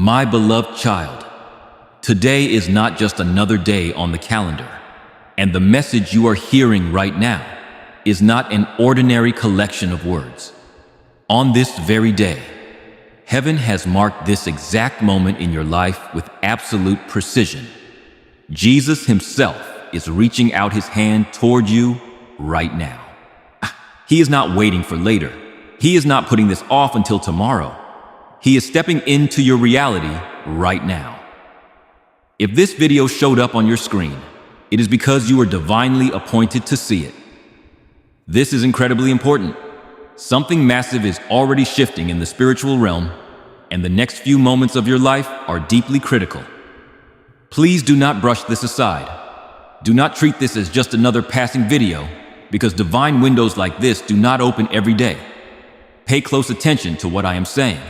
My beloved child, today is not just another day on the calendar, and the message you are hearing right now is not an ordinary collection of words. On this very day, heaven has marked this exact moment in your life with absolute precision. Jesus himself is reaching out his hand toward you right now. He is not waiting for later. He is not putting this off until tomorrow. He is stepping into your reality right now. If this video showed up on your screen, it is because you were divinely appointed to see it. This is incredibly important. Something massive is already shifting in the spiritual realm, and the next few moments of your life are deeply critical. Please do not brush this aside. Do not treat this as just another passing video, because divine windows like this do not open every day. Pay close attention to what I am saying.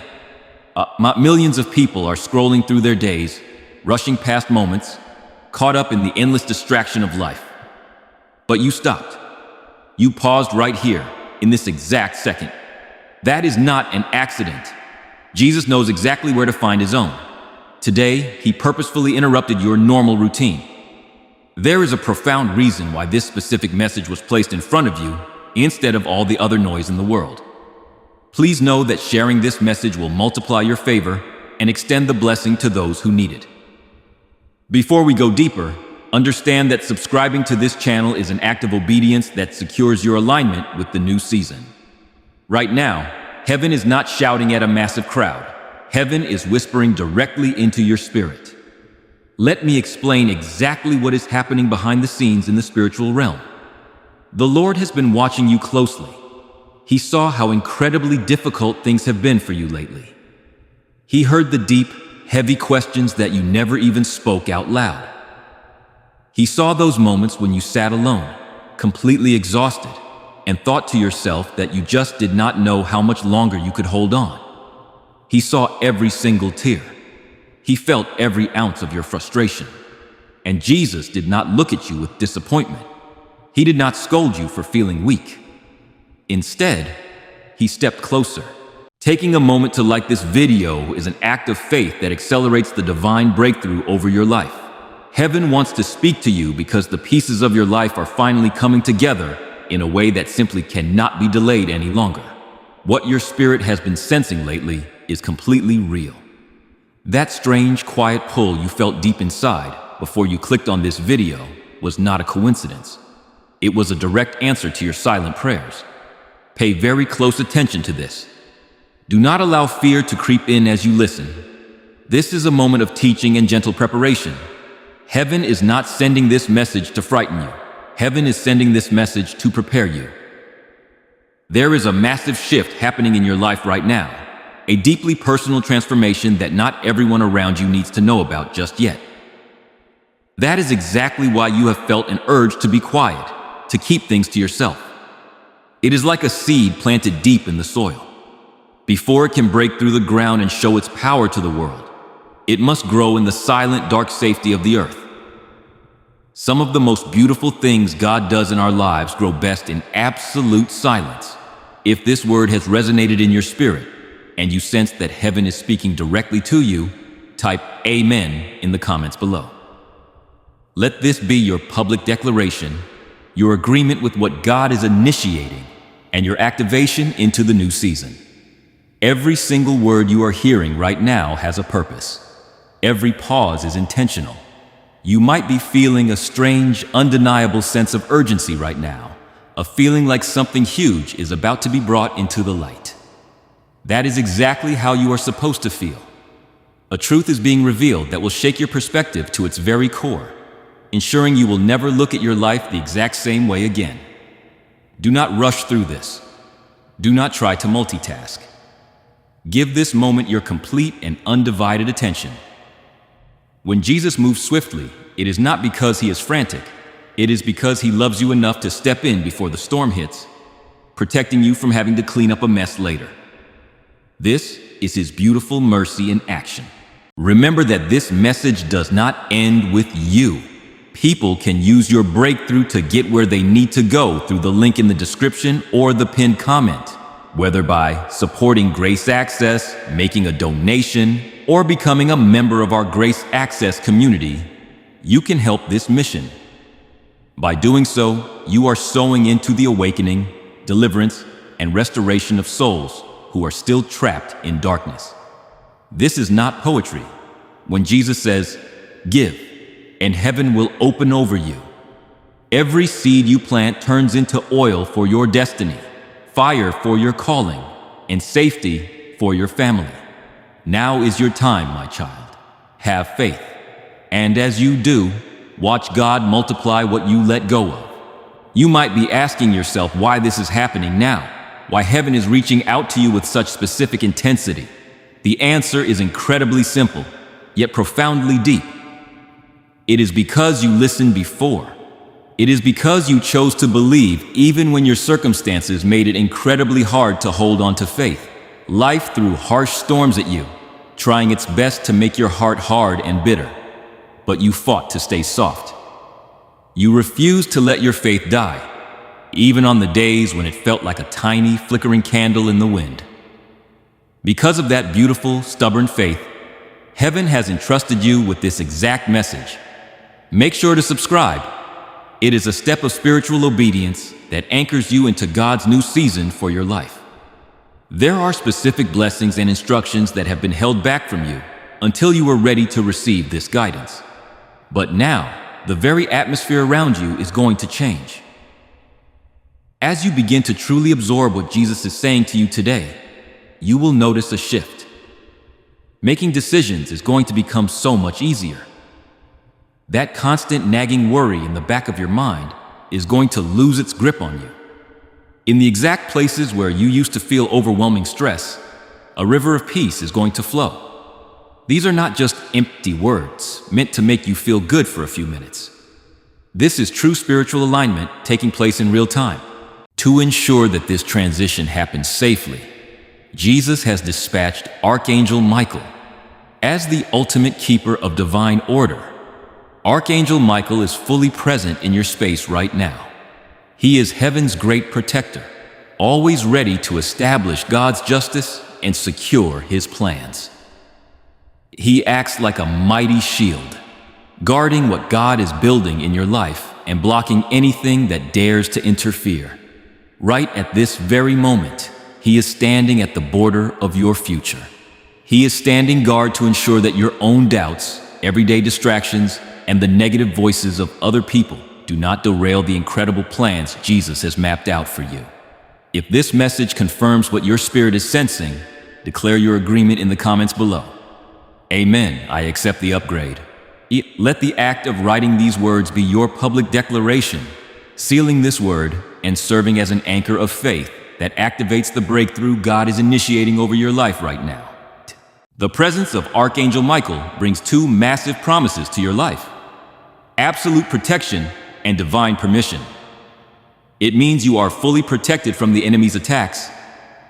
Millions of people are scrolling through their days, rushing past moments, caught up in the endless distraction of life. But you stopped. You paused right here, in this exact second. That is not an accident. Jesus knows exactly where to find his own. Today, he purposefully interrupted your normal routine. There is a profound reason why this specific message was placed in front of you instead of all the other noise in the world. Please know that sharing this message will multiply your favor and extend the blessing to those who need it. Before we go deeper, understand that subscribing to this channel is an act of obedience that secures your alignment with the new season. Right now, heaven is not shouting at a massive crowd. Heaven is whispering directly into your spirit. Let me explain exactly what is happening behind the scenes in the spiritual realm. The Lord has been watching you closely. He saw how incredibly difficult things have been for you lately. He heard the deep, heavy questions that you never even spoke out loud. He saw those moments when you sat alone, completely exhausted, and thought to yourself that you just did not know how much longer you could hold on. He saw every single tear. He felt every ounce of your frustration. And Jesus did not look at you with disappointment. He did not scold you for feeling weak. Instead, he stepped closer. Taking a moment to like this video is an act of faith that accelerates the divine breakthrough over your life. Heaven wants to speak to you because the pieces of your life are finally coming together in a way that simply cannot be delayed any longer. What your spirit has been sensing lately is completely real. That strange, quiet pull you felt deep inside before you clicked on this video was not a coincidence. It was a direct answer to your silent prayers. Pay very close attention to this. Do not allow fear to creep in as you listen. This is a moment of teaching and gentle preparation. Heaven is not sending this message to frighten you. Heaven is sending this message to prepare you. There is a massive shift happening in your life right now. A deeply personal transformation that not everyone around you needs to know about just yet. That is exactly why you have felt an urge to be quiet, to keep things to yourself. It is like a seed planted deep in the soil. Before it can break through the ground and show its power to the world, it must grow in the silent, dark safety of the earth. Some of the most beautiful things God does in our lives grow best in absolute silence. If this word has resonated in your spirit, and you sense that heaven is speaking directly to you, type Amen in the comments below. Let this be your public declaration, your agreement with what God is initiating, and your activation into the new season. Every single word you are hearing right now has a purpose. Every pause is intentional. You might be feeling a strange, undeniable sense of urgency right now, a feeling like something huge is about to be brought into the light. That is exactly how you are supposed to feel. A truth is being revealed that will shake your perspective to its very core, ensuring you will never look at your life the exact same way again. Do not rush through this. Do not try to multitask. Give this moment your complete and undivided attention. When Jesus moves swiftly, it is not because he is frantic. It is because he loves you enough to step in before the storm hits, protecting you from having to clean up a mess later. This is his beautiful mercy in action. Remember that this message does not end with you. People can use your breakthrough to get where they need to go through the link in the description or the pinned comment. Whether by supporting Grace Access, making a donation, or becoming a member of our Grace Access community, you can help this mission. By doing so, you are sowing into the awakening, deliverance, and restoration of souls who are still trapped in darkness. This is not poetry. When Jesus says, "Give, and heaven will open over you," every seed you plant turns into oil for your destiny, fire for your calling, and safety for your family. Now is your time, my child. Have faith. And as you do, watch God multiply what you let go of. You might be asking yourself why this is happening now, why heaven is reaching out to you with such specific intensity. The answer is incredibly simple, yet profoundly deep. It is because you listened before. It is because you chose to believe even when your circumstances made it incredibly hard to hold on to faith. Life threw harsh storms at you, trying its best to make your heart hard and bitter. But you fought to stay soft. You refused to let your faith die, even on the days when it felt like a tiny, flickering candle in the wind. Because of that beautiful, stubborn faith, heaven has entrusted you with this exact message. Make sure to subscribe. It is a step of spiritual obedience that anchors you into God's new season for your life. There are specific blessings and instructions that have been held back from you until you are ready to receive this guidance. But now, the very atmosphere around you is going to change. As you begin to truly absorb what Jesus is saying to you today, you will notice a shift. Making decisions is going to become so much easier. That constant nagging worry in the back of your mind is going to lose its grip on you. In the exact places where you used to feel overwhelming stress, a river of peace is going to flow. These are not just empty words meant to make you feel good for a few minutes. This is true spiritual alignment taking place in real time. To ensure that this transition happens safely, Jesus has dispatched Archangel Michael. As the ultimate keeper of divine order, Archangel Michael is fully present in your space right now. He is heaven's great protector, always ready to establish God's justice and secure his plans. He acts like a mighty shield, guarding what God is building in your life and blocking anything that dares to interfere. Right at this very moment, he is standing at the border of your future. He is standing guard to ensure that your own doubts, everyday distractions, and the negative voices of other people do not derail the incredible plans Jesus has mapped out for you. If this message confirms what your spirit is sensing, declare your agreement in the comments below. Amen, I accept the upgrade. Let the act of writing these words be your public declaration, sealing this word and serving as an anchor of faith that activates the breakthrough God is initiating over your life right now. The presence of Archangel Michael brings two massive promises to your life: absolute protection and divine permission. It means you are fully protected from the enemy's attacks,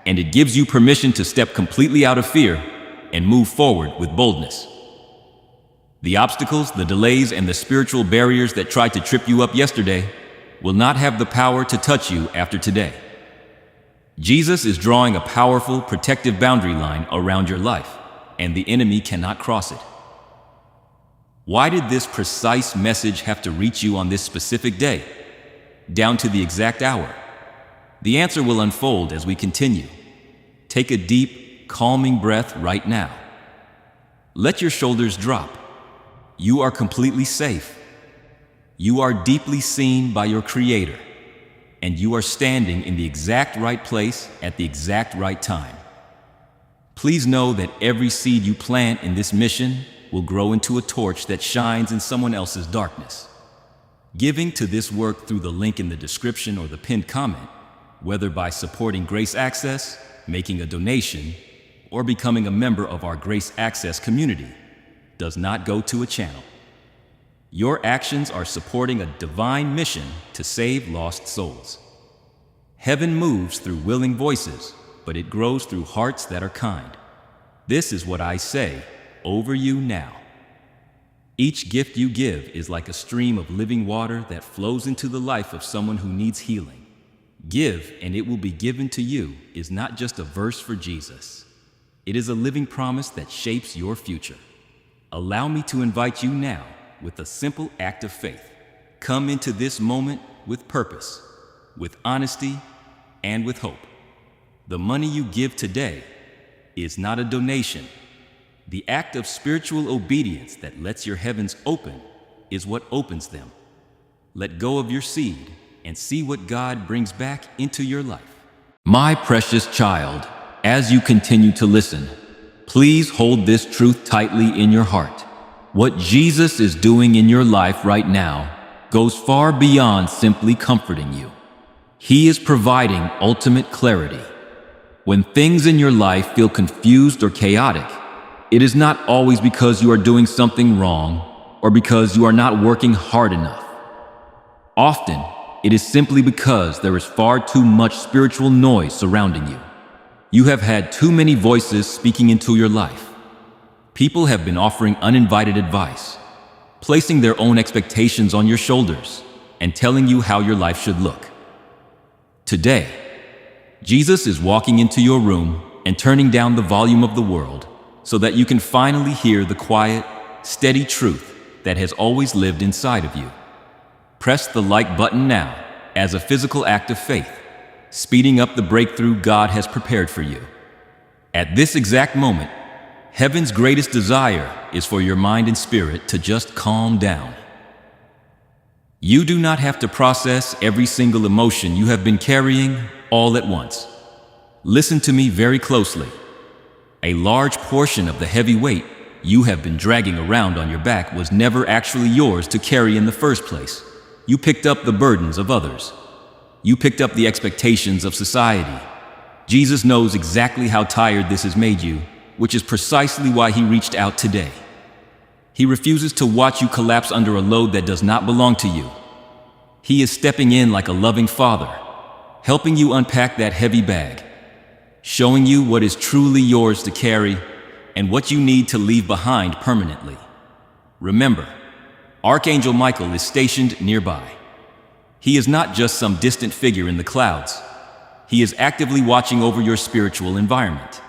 and it gives you permission to step completely out of fear and move forward with boldness. The obstacles, the delays, and the spiritual barriers that tried to trip you up yesterday will not have the power to touch you after today. Jesus is drawing a powerful, protective boundary line around your life, and the enemy cannot cross it. Why did this precise message have to reach you on this specific day, down to the exact hour? The answer will unfold as we continue. Take a deep, calming breath right now. Let your shoulders drop. You are completely safe. You are deeply seen by your Creator, and you are standing in the exact right place at the exact right time. Please know that every seed you plant in this mission will grow into a torch that shines in someone else's darkness. Giving to this work through the link in the description or the pinned comment, whether by supporting Grace Access, making a donation, or becoming a member of our Grace Access community, does not go to a channel. Your actions are supporting a divine mission to save lost souls. Heaven moves through willing voices, but it grows through hearts that are kind. This is what I say over you now. Each gift you give is like a stream of living water that flows into the life of someone who needs healing. Give, and it will be given to you is not just a verse for Jesus. It is a living promise that shapes your future. Allow me to invite you now with a simple act of faith. Come into this moment with purpose, with honesty, and with hope. The money you give today is not a donation. The act of spiritual obedience that lets your heavens open is what opens them. Let go of your seed and see what God brings back into your life. My precious child, as you continue to listen, please hold this truth tightly in your heart. What Jesus is doing in your life right now goes far beyond simply comforting you. He is providing ultimate clarity. When things in your life feel confused or chaotic, it is not always because you are doing something wrong or because you are not working hard enough. Often, it is simply because there is far too much spiritual noise surrounding you. You have had too many voices speaking into your life. People have been offering uninvited advice, placing their own expectations on your shoulders, and telling you how your life should look. Today, Jesus is walking into your room and turning down the volume of the world so that you can finally hear the quiet, steady truth that has always lived inside of you. Press the like button now as a physical act of faith, speeding up the breakthrough God has prepared for you. At this exact moment, heaven's greatest desire is for your mind and spirit to just calm down. You do not have to process every single emotion you have been carrying all at once. Listen to me very closely. A large portion of the heavy weight you have been dragging around on your back was never actually yours to carry in the first place. You picked up the burdens of others. You picked up the expectations of society. Jesus knows exactly how tired this has made you, which is precisely why he reached out today. He refuses to watch you collapse under a load that does not belong to you. He is stepping in like a loving father, helping you unpack that heavy bag, showing you what is truly yours to carry and what you need to leave behind permanently. Remember, Archangel Michael is stationed nearby. He is not just some distant figure in the clouds. He is actively watching over your spiritual environment.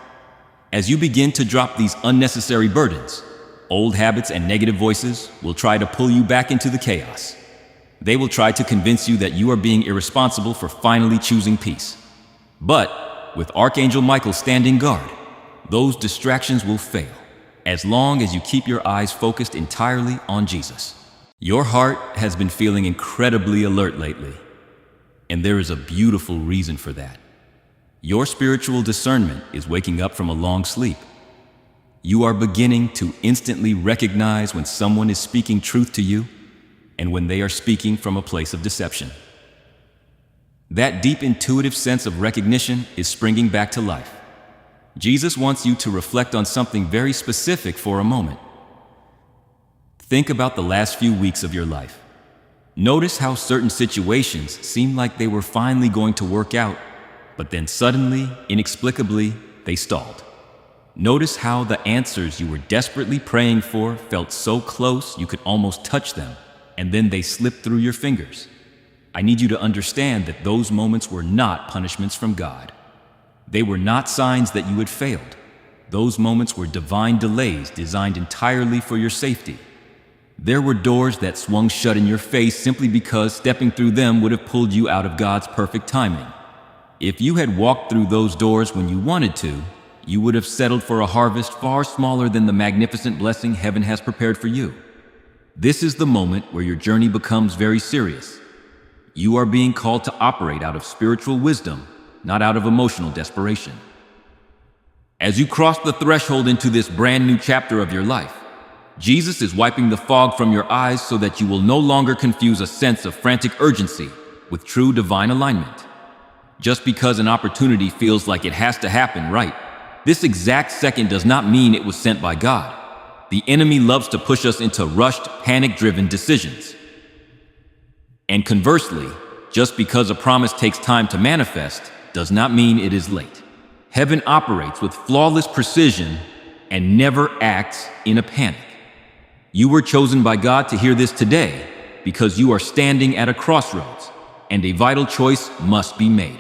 As you begin to drop these unnecessary burdens, old habits and negative voices will try to pull you back into the chaos. They will try to convince you that you are being irresponsible for finally choosing peace. But with Archangel Michael standing guard, those distractions will fail, as long as you keep your eyes focused entirely on Jesus. Your heart has been feeling incredibly alert lately, and there is a beautiful reason for that. Your spiritual discernment is waking up from a long sleep. You are beginning to instantly recognize when someone is speaking truth to you and when they are speaking from a place of deception. That deep intuitive sense of recognition is springing back to life. Jesus wants you to reflect on something very specific for a moment. Think about the last few weeks of your life. Notice how certain situations seemed like they were finally going to work out, but then suddenly, inexplicably, they stalled. Notice how the answers you were desperately praying for felt so close you could almost touch them, and then they slipped through your fingers. I need you to understand that those moments were not punishments from God. They were not signs that you had failed. Those moments were divine delays designed entirely for your safety. There were doors that swung shut in your face simply because stepping through them would have pulled you out of God's perfect timing. If you had walked through those doors when you wanted to, you would have settled for a harvest far smaller than the magnificent blessing heaven has prepared for you. This is the moment where your journey becomes very serious. You are being called to operate out of spiritual wisdom, not out of emotional desperation. As you cross the threshold into this brand new chapter of your life, Jesus is wiping the fog from your eyes so that you will no longer confuse a sense of frantic urgency with true divine alignment. Just because an opportunity feels like it has to happen right, this exact second does not mean it was sent by God. The enemy loves to push us into rushed, panic-driven decisions. And conversely, just because a promise takes time to manifest does not mean it is late. Heaven operates with flawless precision and never acts in a panic. You were chosen by God to hear this today because you are standing at a crossroads, and a vital choice must be made.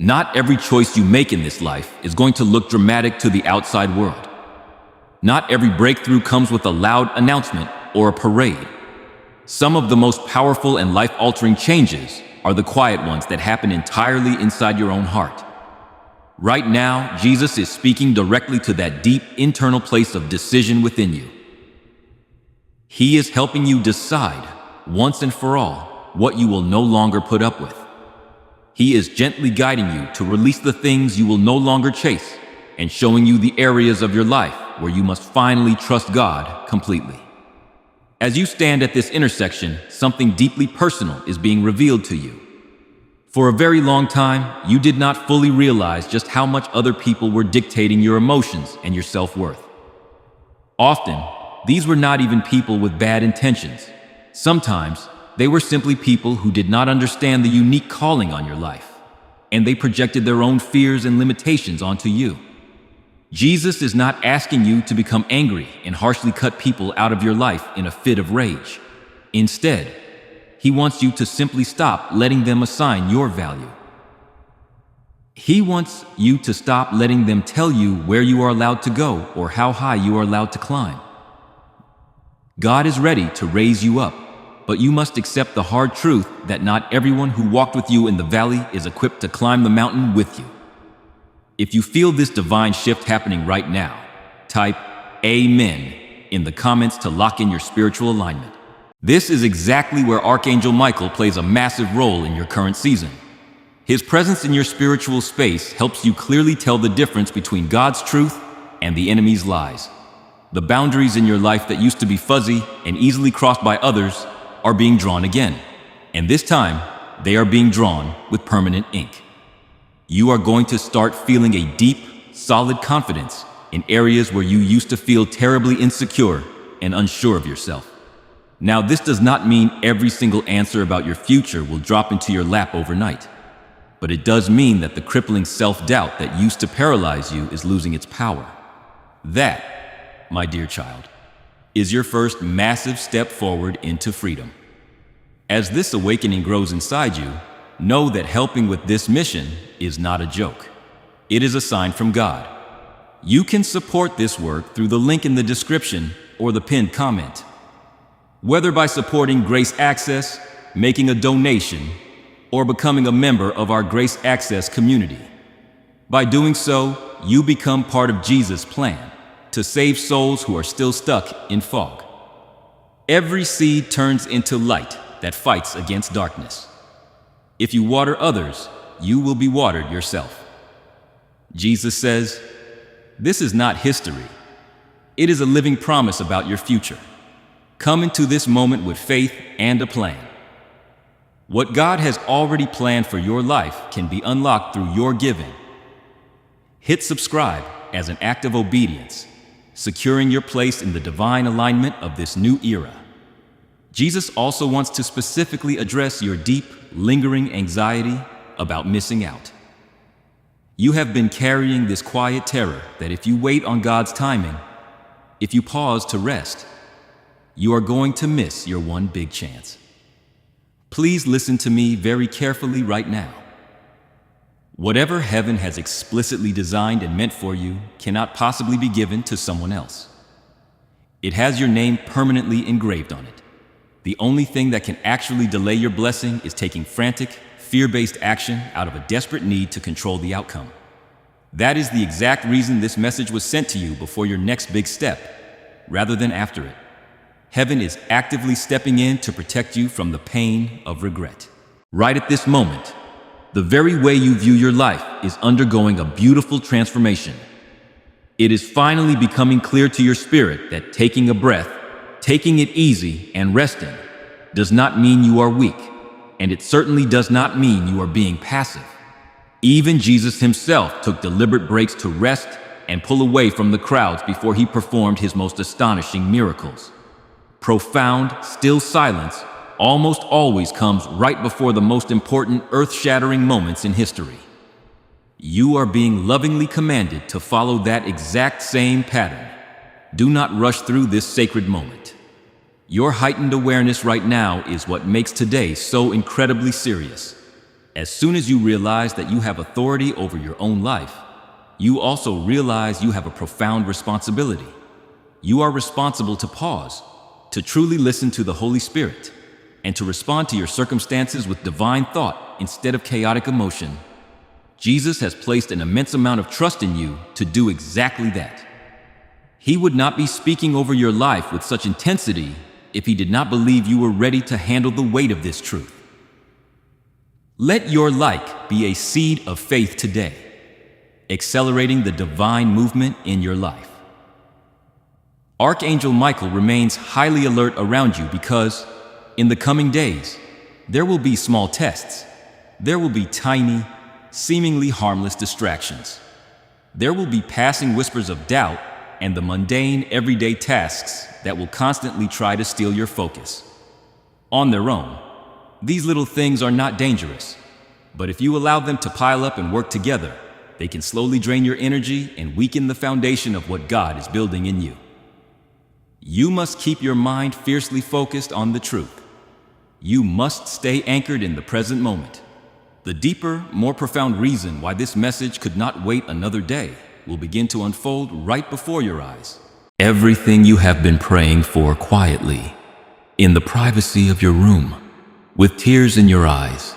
Not every choice you make in this life is going to look dramatic to the outside world. Not every breakthrough comes with a loud announcement or a parade. Some of the most powerful and life-altering changes are the quiet ones that happen entirely inside your own heart. Right now, Jesus is speaking directly to that deep internal place of decision within you. He is helping you decide, once and for all, what you will no longer put up with. He is gently guiding you to release the things you will no longer chase and showing you the areas of your life where you must finally trust God completely. As you stand at this intersection, something deeply personal is being revealed to you. For a very long time, you did not fully realize just how much other people were dictating your emotions and your self-worth. Often, these were not even people with bad intentions. Sometimes, they were simply people who did not understand the unique calling on your life, and they projected their own fears and limitations onto you. Jesus is not asking you to become angry and harshly cut people out of your life in a fit of rage. Instead, He wants you to simply stop letting them assign your value. He wants you to stop letting them tell you where you are allowed to go or how high you are allowed to climb. God is ready to raise you up, but you must accept the hard truth that not everyone who walked with you in the valley is equipped to climb the mountain with you. If you feel this divine shift happening right now, type Amen in the comments to lock in your spiritual alignment. This is exactly where Archangel Michael plays a massive role in your current season. His presence in your spiritual space helps you clearly tell the difference between God's truth and the enemy's lies. The boundaries in your life that used to be fuzzy and easily crossed by others are being drawn again. And this time, they are being drawn with permanent ink. You are going to start feeling a deep, solid confidence in areas where you used to feel terribly insecure and unsure of yourself. Now, this does not mean every single answer about your future will drop into your lap overnight. But it does mean that the crippling self-doubt that used to paralyze you is losing its power. That, my dear child, is your first massive step forward into freedom. As this awakening grows inside you, know that helping with this mission is not a joke. It is a sign from God. You can support this work through the link in the description or the pinned comment. Whether by supporting Grace Access, making a donation, or becoming a member of our Grace Access community. By doing so, you become part of Jesus' plan to save souls who are still stuck in fog. Every seed turns into light that fights against darkness. If you water others, you will be watered yourself. Jesus says, "This is not history. It is a living promise about your future. Come into this moment with faith and a plan. What God has already planned for your life can be unlocked through your giving. Hit subscribe as an act of obedience, securing your place in the divine alignment of this new era. Jesus also wants to specifically address your deep, lingering anxiety about missing out. You have been carrying this quiet terror that if you wait on God's timing, if you pause to rest, you are going to miss your one big chance. Please listen to me very carefully right now. Whatever heaven has explicitly designed and meant for you cannot possibly be given to someone else. It has your name permanently engraved on it. The only thing that can actually delay your blessing is taking frantic, fear-based action out of a desperate need to control the outcome. That is the exact reason this message was sent to you before your next big step, rather than after it. Heaven is actively stepping in to protect you from the pain of regret. Right at this moment, the very way you view your life is undergoing a beautiful transformation. It is finally becoming clear to your spirit that taking a breath, taking it easy, and resting does not mean you are weak, and it certainly does not mean you are being passive. Even Jesus himself took deliberate breaks to rest and pull away from the crowds before he performed his most astonishing miracles. Profound, still silence almost always comes right before the most important, earth-shattering moments in history. You are being lovingly commanded to follow that exact same pattern. Do not rush through this sacred moment. Your heightened awareness right now is what makes today so incredibly serious. As soon as you realize that you have authority over your own life, you also realize you have a profound responsibility. You are responsible to pause, to truly listen to the Holy Spirit, and to respond to your circumstances with divine thought instead of chaotic emotion. Jesus has placed an immense amount of trust in you to do exactly that. He would not be speaking over your life with such intensity if he did not believe you were ready to handle the weight of this truth. Let your like be a seed of faith today, accelerating the divine movement in your life. Archangel Michael remains highly alert around you because, in the coming days, there will be small tests. There will be tiny, seemingly harmless distractions. There will be passing whispers of doubt and the mundane, everyday tasks that will constantly try to steal your focus. On their own, these little things are not dangerous, but if you allow them to pile up and work together, they can slowly drain your energy and weaken the foundation of what God is building in you. You must keep your mind fiercely focused on the truth. You must stay anchored in the present moment. The deeper, more profound reason why this message could not wait another day will begin to unfold right before your eyes. Everything you have been praying for quietly, in the privacy of your room, with tears in your eyes,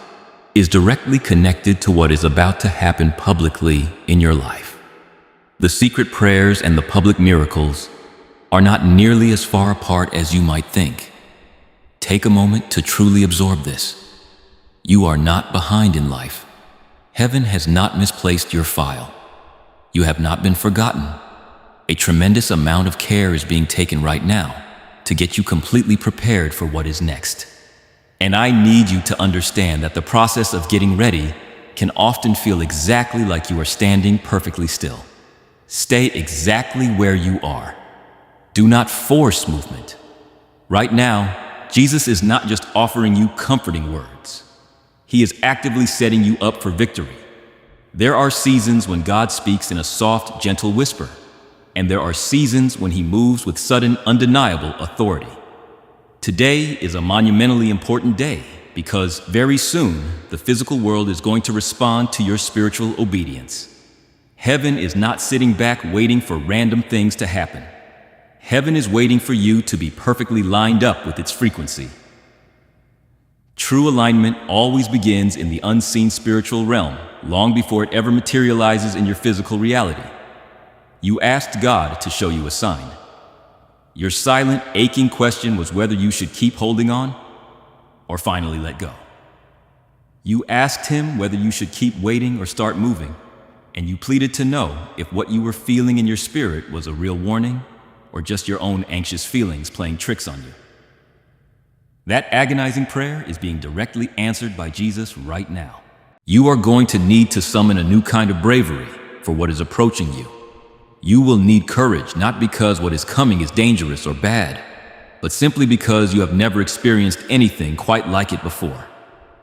is directly connected to what is about to happen publicly in your life. The secret prayers and the public miracles are not nearly as far apart as you might think. Take a moment to truly absorb this. You are not behind in life. Heaven has not misplaced your file. You have not been forgotten. A tremendous amount of care is being taken right now to get you completely prepared for what is next. And I need you to understand that the process of getting ready can often feel exactly like you are standing perfectly still. Stay exactly where you are. Do not force movement. Right now, Jesus is not just offering you comforting words. He is actively setting you up for victory. There are seasons when God speaks in a soft, gentle whisper, and there are seasons when he moves with sudden, undeniable authority. Today is a monumentally important day because very soon the physical world is going to respond to your spiritual obedience. Heaven is not sitting back waiting for random things to happen. Heaven is waiting for you to be perfectly lined up with its frequency. True alignment always begins in the unseen spiritual realm, long before it ever materializes in your physical reality. You asked God to show you a sign. Your silent, aching question was whether you should keep holding on or finally let go. You asked him whether you should keep waiting or start moving, and you pleaded to know if what you were feeling in your spirit was a real warning or just your own anxious feelings playing tricks on you. That agonizing prayer is being directly answered by Jesus right now. You are going to need to summon a new kind of bravery for what is approaching you. You will need courage, not because what is coming is dangerous or bad, but simply because you have never experienced anything quite like it before.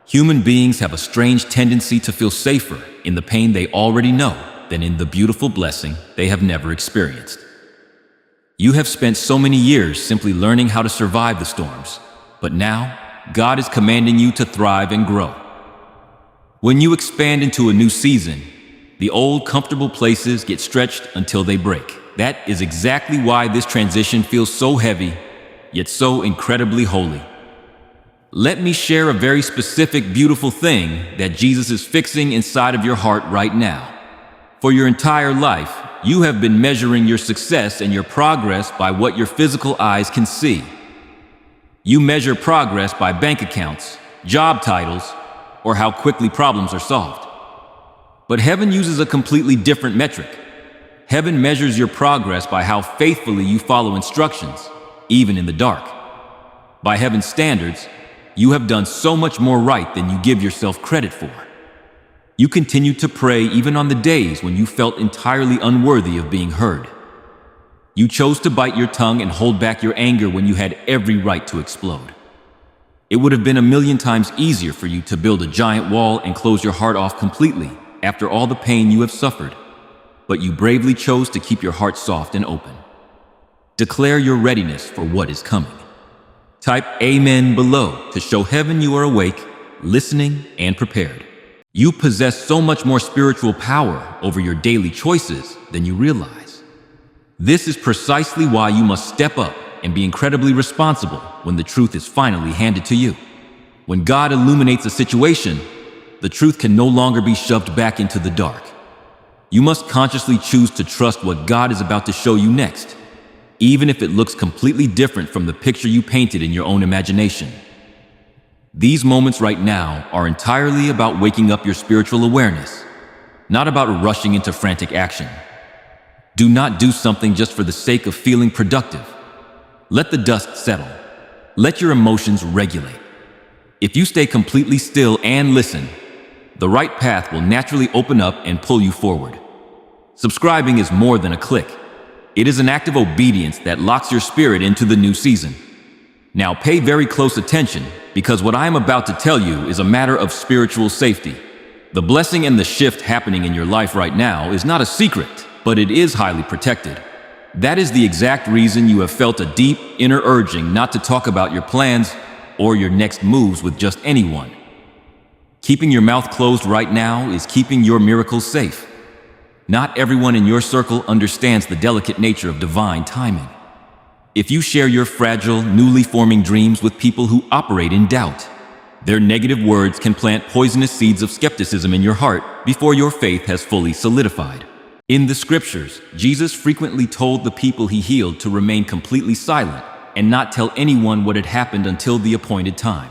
Human beings have a strange tendency to feel safer in the pain they already know than in the beautiful blessing they have never experienced. You have spent so many years simply learning how to survive the storms, but now God is commanding you to thrive and grow. When you expand into a new season, the old comfortable places get stretched until they break. That is exactly why this transition feels so heavy, yet so incredibly holy. Let me share a very specific, beautiful thing that Jesus is fixing inside of your heart right now. For your entire life, you have been measuring your success and your progress by what your physical eyes can see. You measure progress by bank accounts, job titles, or how quickly problems are solved. But heaven uses a completely different metric. Heaven measures your progress by how faithfully you follow instructions, even in the dark. By heaven's standards, you have done so much more right than you give yourself credit for. You continue to pray even on the days when you felt entirely unworthy of being heard. You chose to bite your tongue and hold back your anger when you had every right to explode. It would have been a million times easier for you to build a giant wall and close your heart off completely after all the pain you have suffered, but you bravely chose to keep your heart soft and open. Declare your readiness for what is coming. Type Amen below to show heaven you are awake, listening, and prepared. You possess so much more spiritual power over your daily choices than you realize. This is precisely why you must step up and be incredibly responsible when the truth is finally handed to you. When God illuminates a situation, the truth can no longer be shoved back into the dark. You must consciously choose to trust what God is about to show you next, even if it looks completely different from the picture you painted in your own imagination. These moments right now are entirely about waking up your spiritual awareness, not about rushing into frantic action. Do not do something just for the sake of feeling productive. Let the dust settle. Let your emotions regulate. If you stay completely still and listen, the right path will naturally open up and pull you forward. Subscribing is more than a click. It is an act of obedience that locks your spirit into the new season. Now pay very close attention, because what I am about to tell you is a matter of spiritual safety. The blessing and the shift happening in your life right now is not a secret, but it is highly protected. That is the exact reason you have felt a deep inner urging not to talk about your plans or your next moves with just anyone. Keeping your mouth closed right now is keeping your miracles safe. Not everyone in your circle understands the delicate nature of divine timing. If you share your fragile, newly forming dreams with people who operate in doubt, their negative words can plant poisonous seeds of skepticism in your heart before your faith has fully solidified. In the scriptures, Jesus frequently told the people he healed to remain completely silent and not tell anyone what had happened until the appointed time.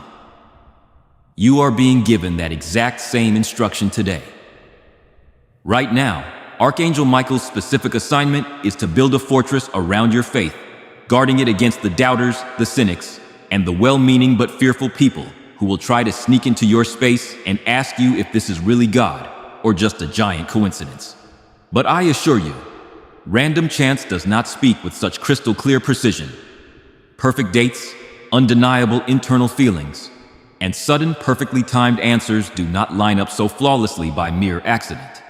You are being given that exact same instruction today. Right now, Archangel Michael's specific assignment is to build a fortress around your faith, guarding it against the doubters, the cynics, and the well-meaning but fearful people who will try to sneak into your space and ask you if this is really God or just a giant coincidence. But I assure you, random chance does not speak with such crystal clear precision. Perfect dates, undeniable internal feelings, and sudden, perfectly timed answers do not line up so flawlessly by mere accident.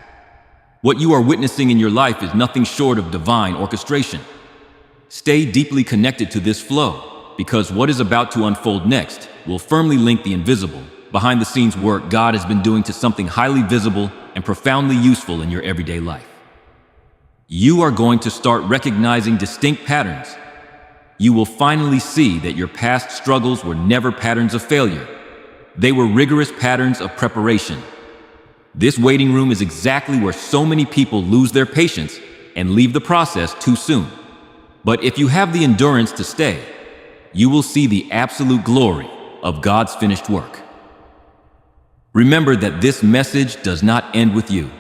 What you are witnessing in your life is nothing short of divine orchestration. Stay deeply connected to this flow, because what is about to unfold next will firmly link the invisible, behind-the-scenes work God has been doing to something highly visible and profoundly useful in your everyday life. You are going to start recognizing distinct patterns. You will finally see that your past struggles were never patterns of failure. They were rigorous patterns of preparation. This waiting room is exactly where so many people lose their patience and leave the process too soon. But if you have the endurance to stay, you will see the absolute glory of God's finished work. Remember that this message does not end with you.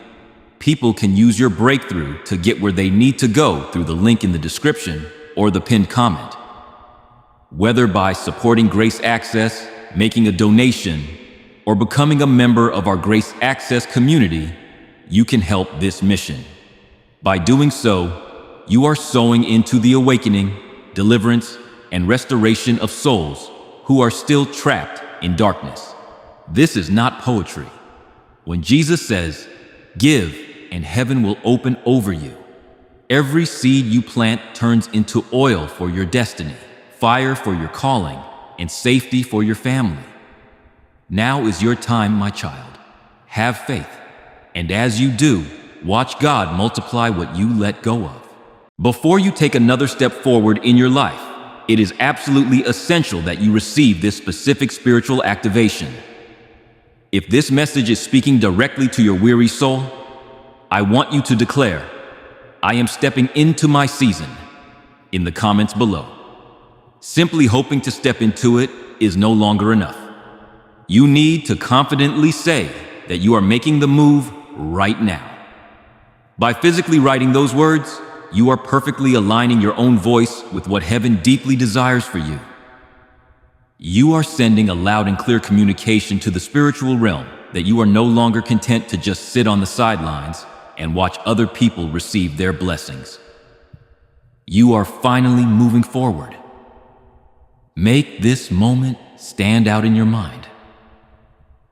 People can use your breakthrough to get where they need to go through the link in the description or the pinned comment. Whether by supporting Grace Access, making a donation, or becoming a member of our Grace Access community, you can help this mission. By doing so, you are sowing into the awakening, deliverance, and restoration of souls who are still trapped in darkness. This is not poetry. When Jesus says, "Give, and heaven will open over you," every seed you plant turns into oil for your destiny, fire for your calling, and safety for your family. Now is your time, my child. Have faith, and as you do, watch God multiply what you let go of. Before you take another step forward in your life, it is absolutely essential that you receive this specific spiritual activation. If this message is speaking directly to your weary soul, I want you to declare, "I am stepping into my season," in the comments below. Simply hoping to step into it is no longer enough. You need to confidently say that you are making the move right now. By physically writing those words, you are perfectly aligning your own voice with what heaven deeply desires for you. You are sending a loud and clear communication to the spiritual realm that you are no longer content to just sit on the sidelines and watch other people receive their blessings. You are finally moving forward. Make this moment stand out in your mind.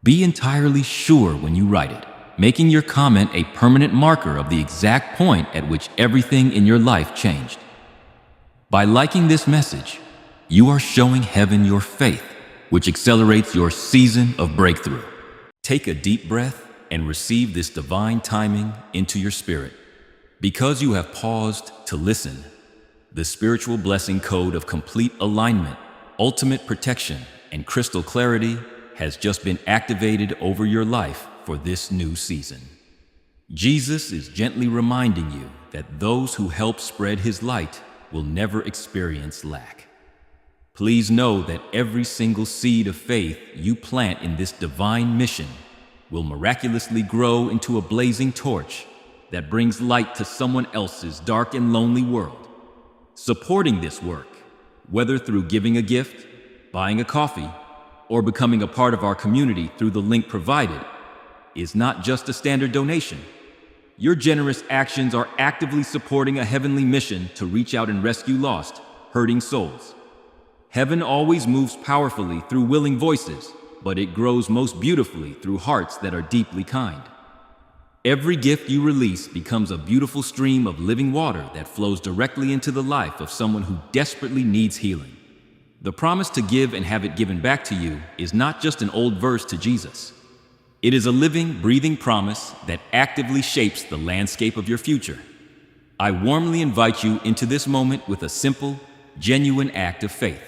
Be entirely sure when you write it, making your comment a permanent marker of the exact point at which everything in your life changed. By liking this message, you are showing heaven your faith, which accelerates your season of breakthrough. Take a deep breath and receive this divine timing into your spirit. Because you have paused to listen, the spiritual blessing code of complete alignment, ultimate protection, and crystal clarity has just been activated over your life for this new season. Jesus is gently reminding you that those who help spread his light will never experience lack. Please know that every single seed of faith you plant in this divine mission will miraculously grow into a blazing torch that brings light to someone else's dark and lonely world. Supporting this work, whether through giving a gift, buying a coffee, or becoming a part of our community through the link provided, is not just a standard donation. Your generous actions are actively supporting a heavenly mission to reach out and rescue lost, hurting souls. Heaven always moves powerfully through willing voices, but it grows most beautifully through hearts that are deeply kind. Every gift you release becomes a beautiful stream of living water that flows directly into the life of someone who desperately needs healing. The promise to give and have it given back to you is not just an old verse to Jesus. It is a living, breathing promise that actively shapes the landscape of your future. I warmly invite you into this moment with a simple, genuine act of faith.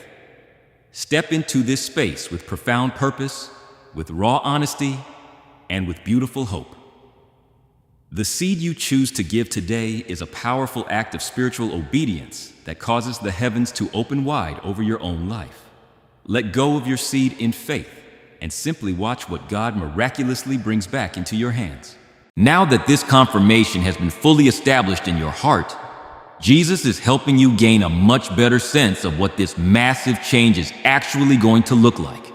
Step into this space with profound purpose, with raw honesty, and with beautiful hope. The seed you choose to give today is a powerful act of spiritual obedience that causes the heavens to open wide over your own life. Let go of your seed in faith and simply watch what God miraculously brings back into your hands. Now that this confirmation has been fully established in your heart, Jesus is helping you gain a much better sense of what this massive change is actually going to look like.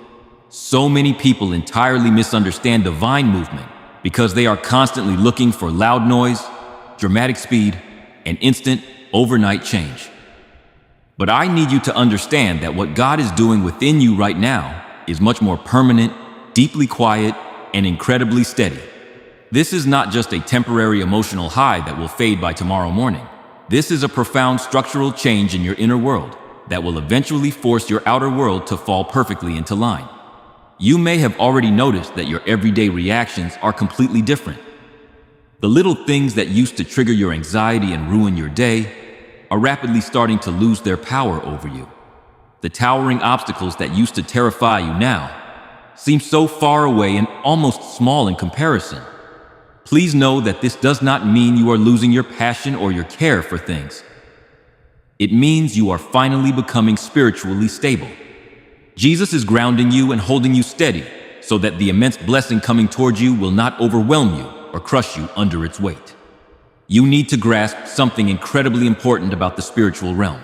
So many people entirely misunderstand divine movement because they are constantly looking for loud noise, dramatic speed, and instant, overnight change. But I need you to understand that what God is doing within you right now is much more permanent, deeply quiet, and incredibly steady. This is not just a temporary emotional high that will fade by tomorrow morning. This is a profound structural change in your inner world that will eventually force your outer world to fall perfectly into line. You may have already noticed that your everyday reactions are completely different. The little things that used to trigger your anxiety and ruin your day are rapidly starting to lose their power over you. The towering obstacles that used to terrify you now seem so far away and almost small in comparison. Please know that this does not mean you are losing your passion or your care for things. It means you are finally becoming spiritually stable. Jesus is grounding you and holding you steady so that the immense blessing coming towards you will not overwhelm you or crush you under its weight. You need to grasp something incredibly important about the spiritual realm.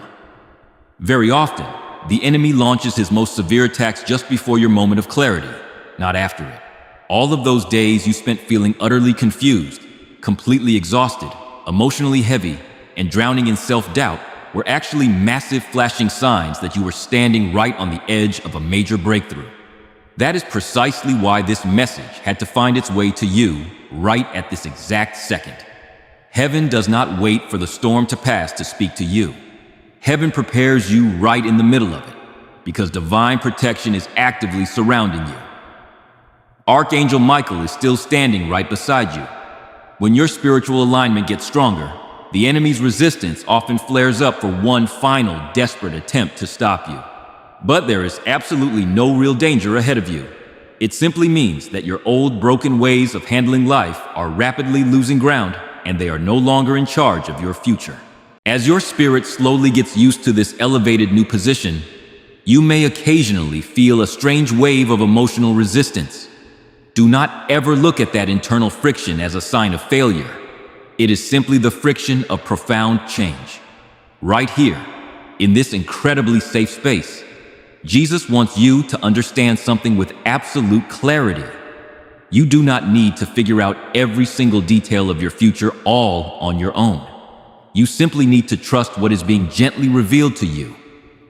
Very often, the enemy launches his most severe attacks just before your moment of clarity, not after it. All of those days you spent feeling utterly confused, completely exhausted, emotionally heavy, and drowning in self-doubt were actually massive flashing signs that you were standing right on the edge of a major breakthrough. That is precisely why this message had to find its way to you right at this exact second. Heaven does not wait for the storm to pass to speak to you. Heaven prepares you right in the middle of it, because divine protection is actively surrounding you. Archangel Michael is still standing right beside you. When your spiritual alignment gets stronger, the enemy's resistance often flares up for one final, desperate attempt to stop you. But there is absolutely no real danger ahead of you. It simply means that your old, broken ways of handling life are rapidly losing ground, and they are no longer in charge of your future. As your spirit slowly gets used to this elevated new position, you may occasionally feel a strange wave of emotional resistance. Do not ever look at that internal friction as a sign of failure. It is simply the friction of profound change. Right here, in this incredibly safe space, Jesus wants you to understand something with absolute clarity. You do not need to figure out every single detail of your future all on your own. You simply need to trust what is being gently revealed to you,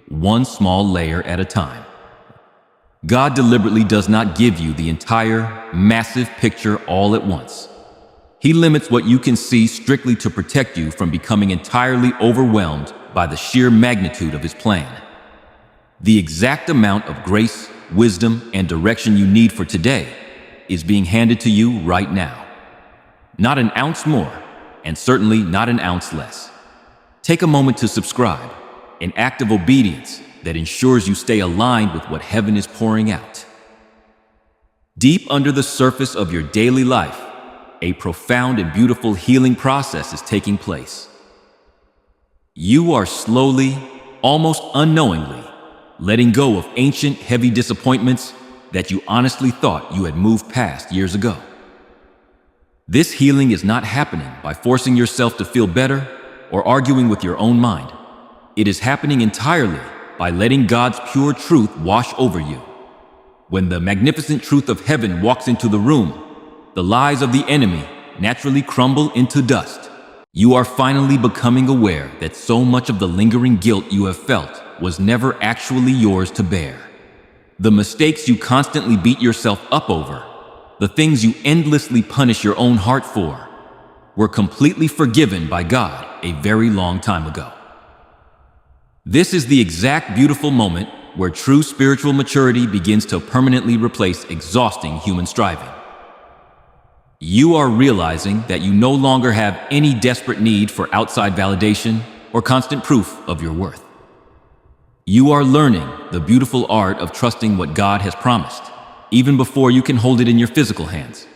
one small layer at a time. God deliberately does not give you the entire, massive picture all at once. He limits what you can see strictly to protect you from becoming entirely overwhelmed by the sheer magnitude of his plan. The exact amount of grace, wisdom, and direction you need for today is being handed to you right now. Not an ounce more, and certainly not an ounce less. Take a moment to subscribe, an act of obedience that ensures you stay aligned with what heaven is pouring out. Deep under the surface of your daily life, a profound and beautiful healing process is taking place. You are slowly, almost unknowingly, letting go of ancient, heavy disappointments that you honestly thought you had moved past years ago. This healing is not happening by forcing yourself to feel better or arguing with your own mind. It is happening entirely by letting God's pure truth wash over you. When the magnificent truth of heaven walks into the room, the lies of the enemy naturally crumble into dust. You are finally becoming aware that so much of the lingering guilt you have felt was never actually yours to bear. The mistakes you constantly beat yourself up over, the things you endlessly punish your own heart for, were completely forgiven by God a very long time ago. This is the exact beautiful moment where true spiritual maturity begins to permanently replace exhausting human striving. You are realizing that you no longer have any desperate need for outside validation or constant proof of your worth. You are learning the beautiful art of trusting what God has promised, even before you can hold it in your physical hands.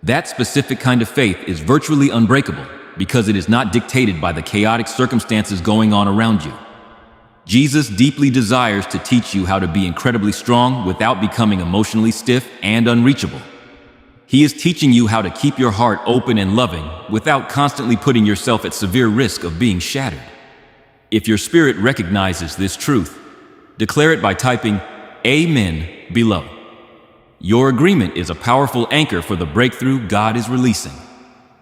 That specific kind of faith is virtually unbreakable because it is not dictated by the chaotic circumstances going on around you. Jesus deeply desires to teach you how to be incredibly strong without becoming emotionally stiff and unreachable. He is teaching you how to keep your heart open and loving without constantly putting yourself at severe risk of being shattered. If your spirit recognizes this truth, declare it by typing Amen below. Your agreement is a powerful anchor for the breakthrough God is releasing.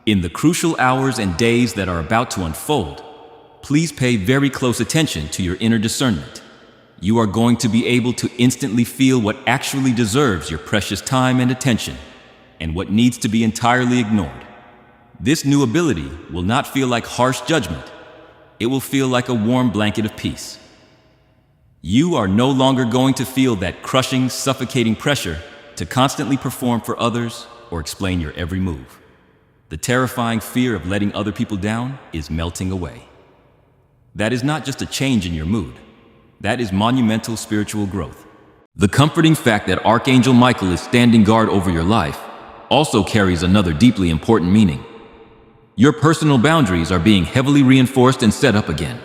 In the crucial hours and days that are about to unfold, please pay very close attention to your inner discernment. You are going to be able to instantly feel what actually deserves your precious time and attention, and what needs to be entirely ignored. This new ability will not feel like harsh judgment. It will feel like a warm blanket of peace. You are no longer going to feel that crushing, suffocating pressure to constantly perform for others or explain your every move. The terrifying fear of letting other people down is melting away. That is not just a change in your mood. That is monumental spiritual growth. The comforting fact that Archangel Michael is standing guard over your life also carries another deeply important meaning. Your personal boundaries are being heavily reinforced and set up again.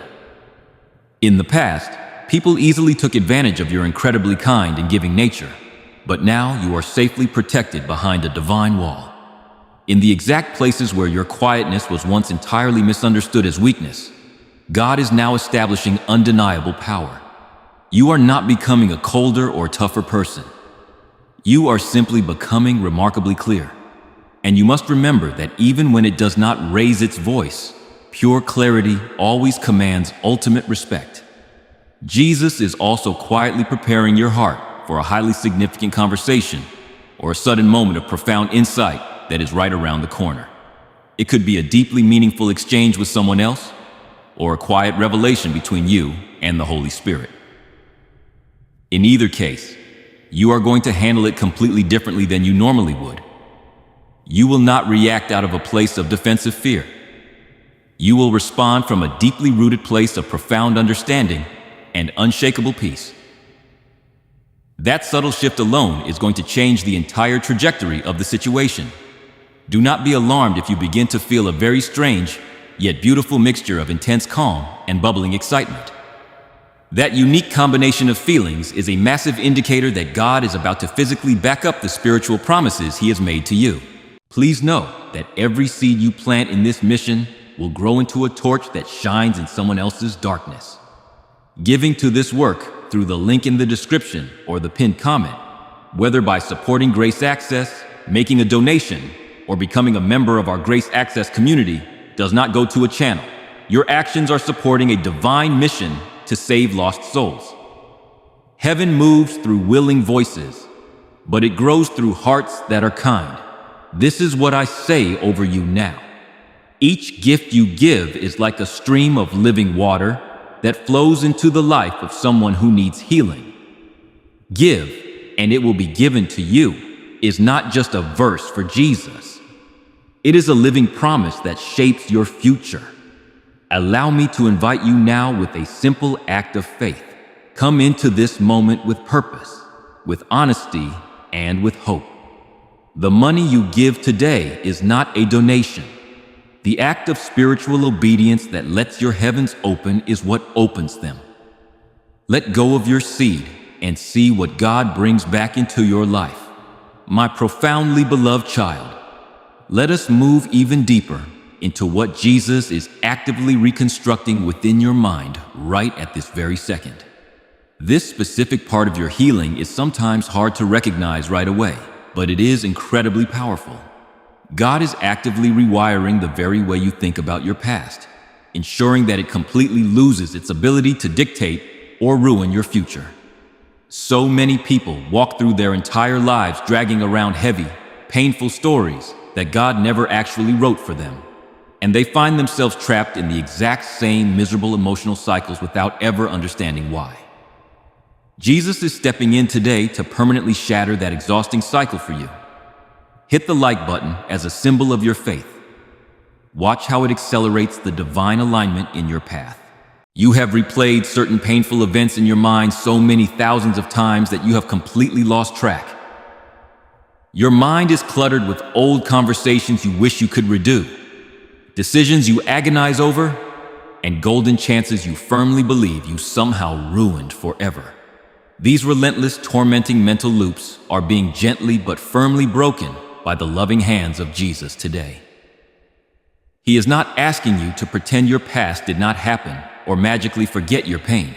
In the past, people easily took advantage of your incredibly kind and giving nature, but now you are safely protected behind a divine wall. In the exact places where your quietness was once entirely misunderstood as weakness, God is now establishing undeniable power. You are not becoming a colder or tougher person. You are simply becoming remarkably clear. And you must remember that even when it does not raise its voice, pure clarity always commands ultimate respect. Jesus is also quietly preparing your heart for a highly significant conversation or a sudden moment of profound insight that is right around the corner. It could be a deeply meaningful exchange with someone else, or a quiet revelation between you and the Holy Spirit. In either case, you are going to handle it completely differently than you normally would. You will not react out of a place of defensive fear. You will respond from a deeply rooted place of profound understanding and unshakable peace. That subtle shift alone is going to change the entire trajectory of the situation. Do not be alarmed if you begin to feel a very strange, yet beautiful mixture of intense calm and bubbling excitement. That unique combination of feelings is a massive indicator that God is about to physically back up the spiritual promises He has made to you. Please know that every seed you plant in this mission will grow into a torch that shines in someone else's darkness. Giving to this work through the link in the description or the pinned comment, whether by supporting Grace Access, making a donation, or becoming a member of our Grace Access community, does not go to a channel. Your actions are supporting a divine mission to save lost souls. Heaven moves through willing voices, but it grows through hearts that are kind. This is what I say over you now. Each gift you give is like a stream of living water that flows into the life of someone who needs healing. Give, and it will be given to you. is not just a verse for Jesus. It is a living promise that shapes your future. Allow me to invite you now with a simple act of faith. Come into this moment with purpose, with honesty, and with hope. The money you give today is not a donation. The act of spiritual obedience that lets your heavens open is what opens them. Let go of your seed and see what God brings back into your life. My profoundly beloved child, let us move even deeper into what Jesus is actively reconstructing within your mind right at this very second. This specific part of your healing is sometimes hard to recognize right away, but it is incredibly powerful. God is actively rewiring the very way you think about your past, ensuring that it completely loses its ability to dictate or ruin your future. So many people walk through their entire lives dragging around heavy, painful stories that God never actually wrote for them, and they find themselves trapped in the exact same miserable emotional cycles without ever understanding why. Jesus is stepping in today to permanently shatter that exhausting cycle for you. Hit the like button as a symbol of your faith. Watch how it accelerates the divine alignment in your path. You have replayed certain painful events in your mind so many thousands of times that you have completely lost track. Your mind is cluttered with old conversations you wish you could redo, decisions you agonize over, and golden chances you firmly believe you somehow ruined forever. These relentless, tormenting mental loops are being gently but firmly broken by the loving hands of Jesus today. He is not asking you to pretend your past did not happen or magically forget your pain.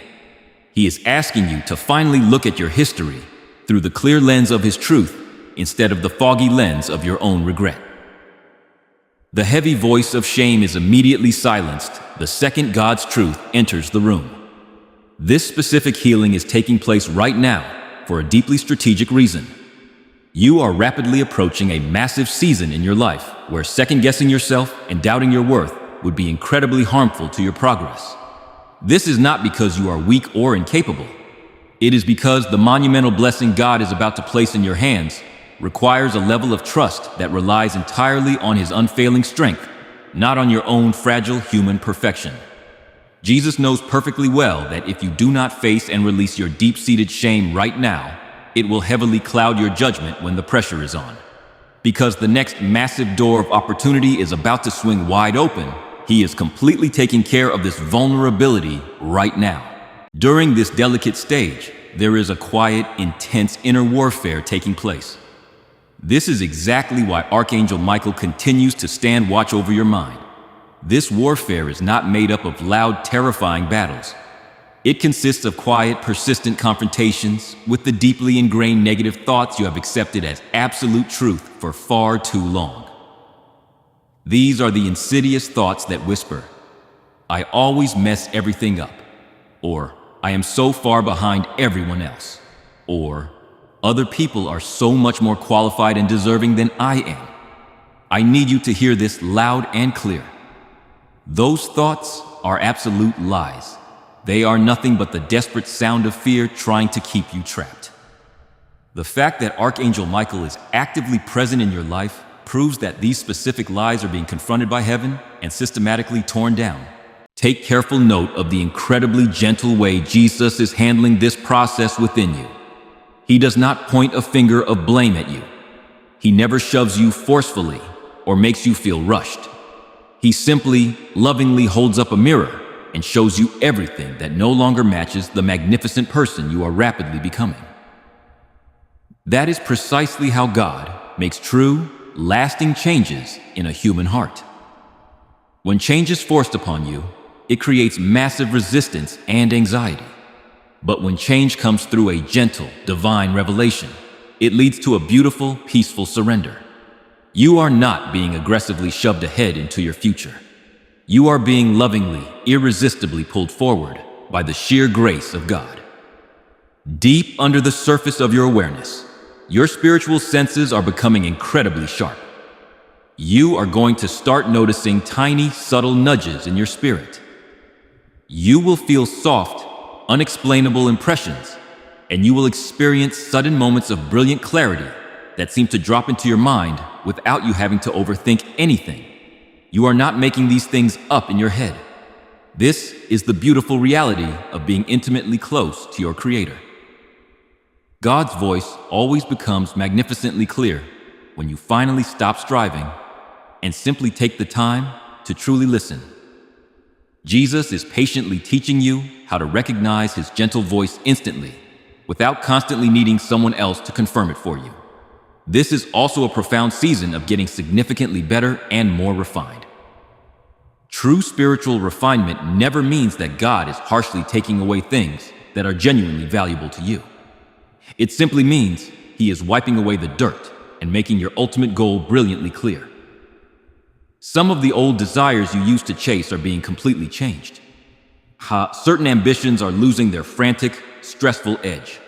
He is asking you to finally look at your history through the clear lens of His truth instead of the foggy lens of your own regret. The heavy voice of shame is immediately silenced the second God's truth enters the room. This specific healing is taking place right now for a deeply strategic reason. You are rapidly approaching a massive season in your life where second-guessing yourself and doubting your worth would be incredibly harmful to your progress. This is not because you are weak or incapable. It is because the monumental blessing God is about to place in your hands requires a level of trust that relies entirely on His unfailing strength, not on your own fragile human perfection. Jesus knows perfectly well that if you do not face and release your deep-seated shame right now, it will heavily cloud your judgment when the pressure is on. Because the next massive door of opportunity is about to swing wide open, He is completely taking care of this vulnerability right now. During this delicate stage, there is a quiet, intense inner warfare taking place. This is exactly why Archangel Michael continues to stand watch over your mind. This warfare is not made up of loud, terrifying battles. It consists of quiet, persistent confrontations with the deeply ingrained negative thoughts you have accepted as absolute truth for far too long. These are the insidious thoughts that whisper, "I always mess everything up," or "I am so far behind everyone else," or "Other people are so much more qualified and deserving than I am." I need you to hear this loud and clear. Those thoughts are absolute lies. They are nothing but the desperate sound of fear trying to keep you trapped. The fact that Archangel Michael is actively present in your life proves that these specific lies are being confronted by heaven and systematically torn down. Take careful note of the incredibly gentle way Jesus is handling this process within you. He does not point a finger of blame at you. He never shoves you forcefully or makes you feel rushed. He simply, lovingly holds up a mirror and shows you everything that no longer matches the magnificent person you are rapidly becoming. That is precisely how God makes true, lasting changes in a human heart. When change is forced upon you, it creates massive resistance and anxiety. But when change comes through a gentle, divine revelation, it leads to a beautiful, peaceful surrender. You are not being aggressively shoved ahead into your future. You are being lovingly, irresistibly pulled forward by the sheer grace of God. Deep under the surface of your awareness, your spiritual senses are becoming incredibly sharp. You are going to start noticing tiny, subtle nudges in your spirit. You will feel soft, unexplainable impressions, and you will experience sudden moments of brilliant clarity that seem to drop into your mind without you having to overthink anything. You are not making these things up in your head. This is the beautiful reality of being intimately close to your Creator. God's voice always becomes magnificently clear when you finally stop striving and simply take the time to truly listen. Jesus is patiently teaching you how to recognize His gentle voice instantly, without constantly needing someone else to confirm it for you. This is also a profound season of getting significantly better and more refined. True spiritual refinement never means that God is harshly taking away things that are genuinely valuable to you. It simply means He is wiping away the dirt and making your ultimate goal brilliantly clear. Some of the old desires you used to chase are being completely changed. Certain ambitions are losing their frantic, stressful edge.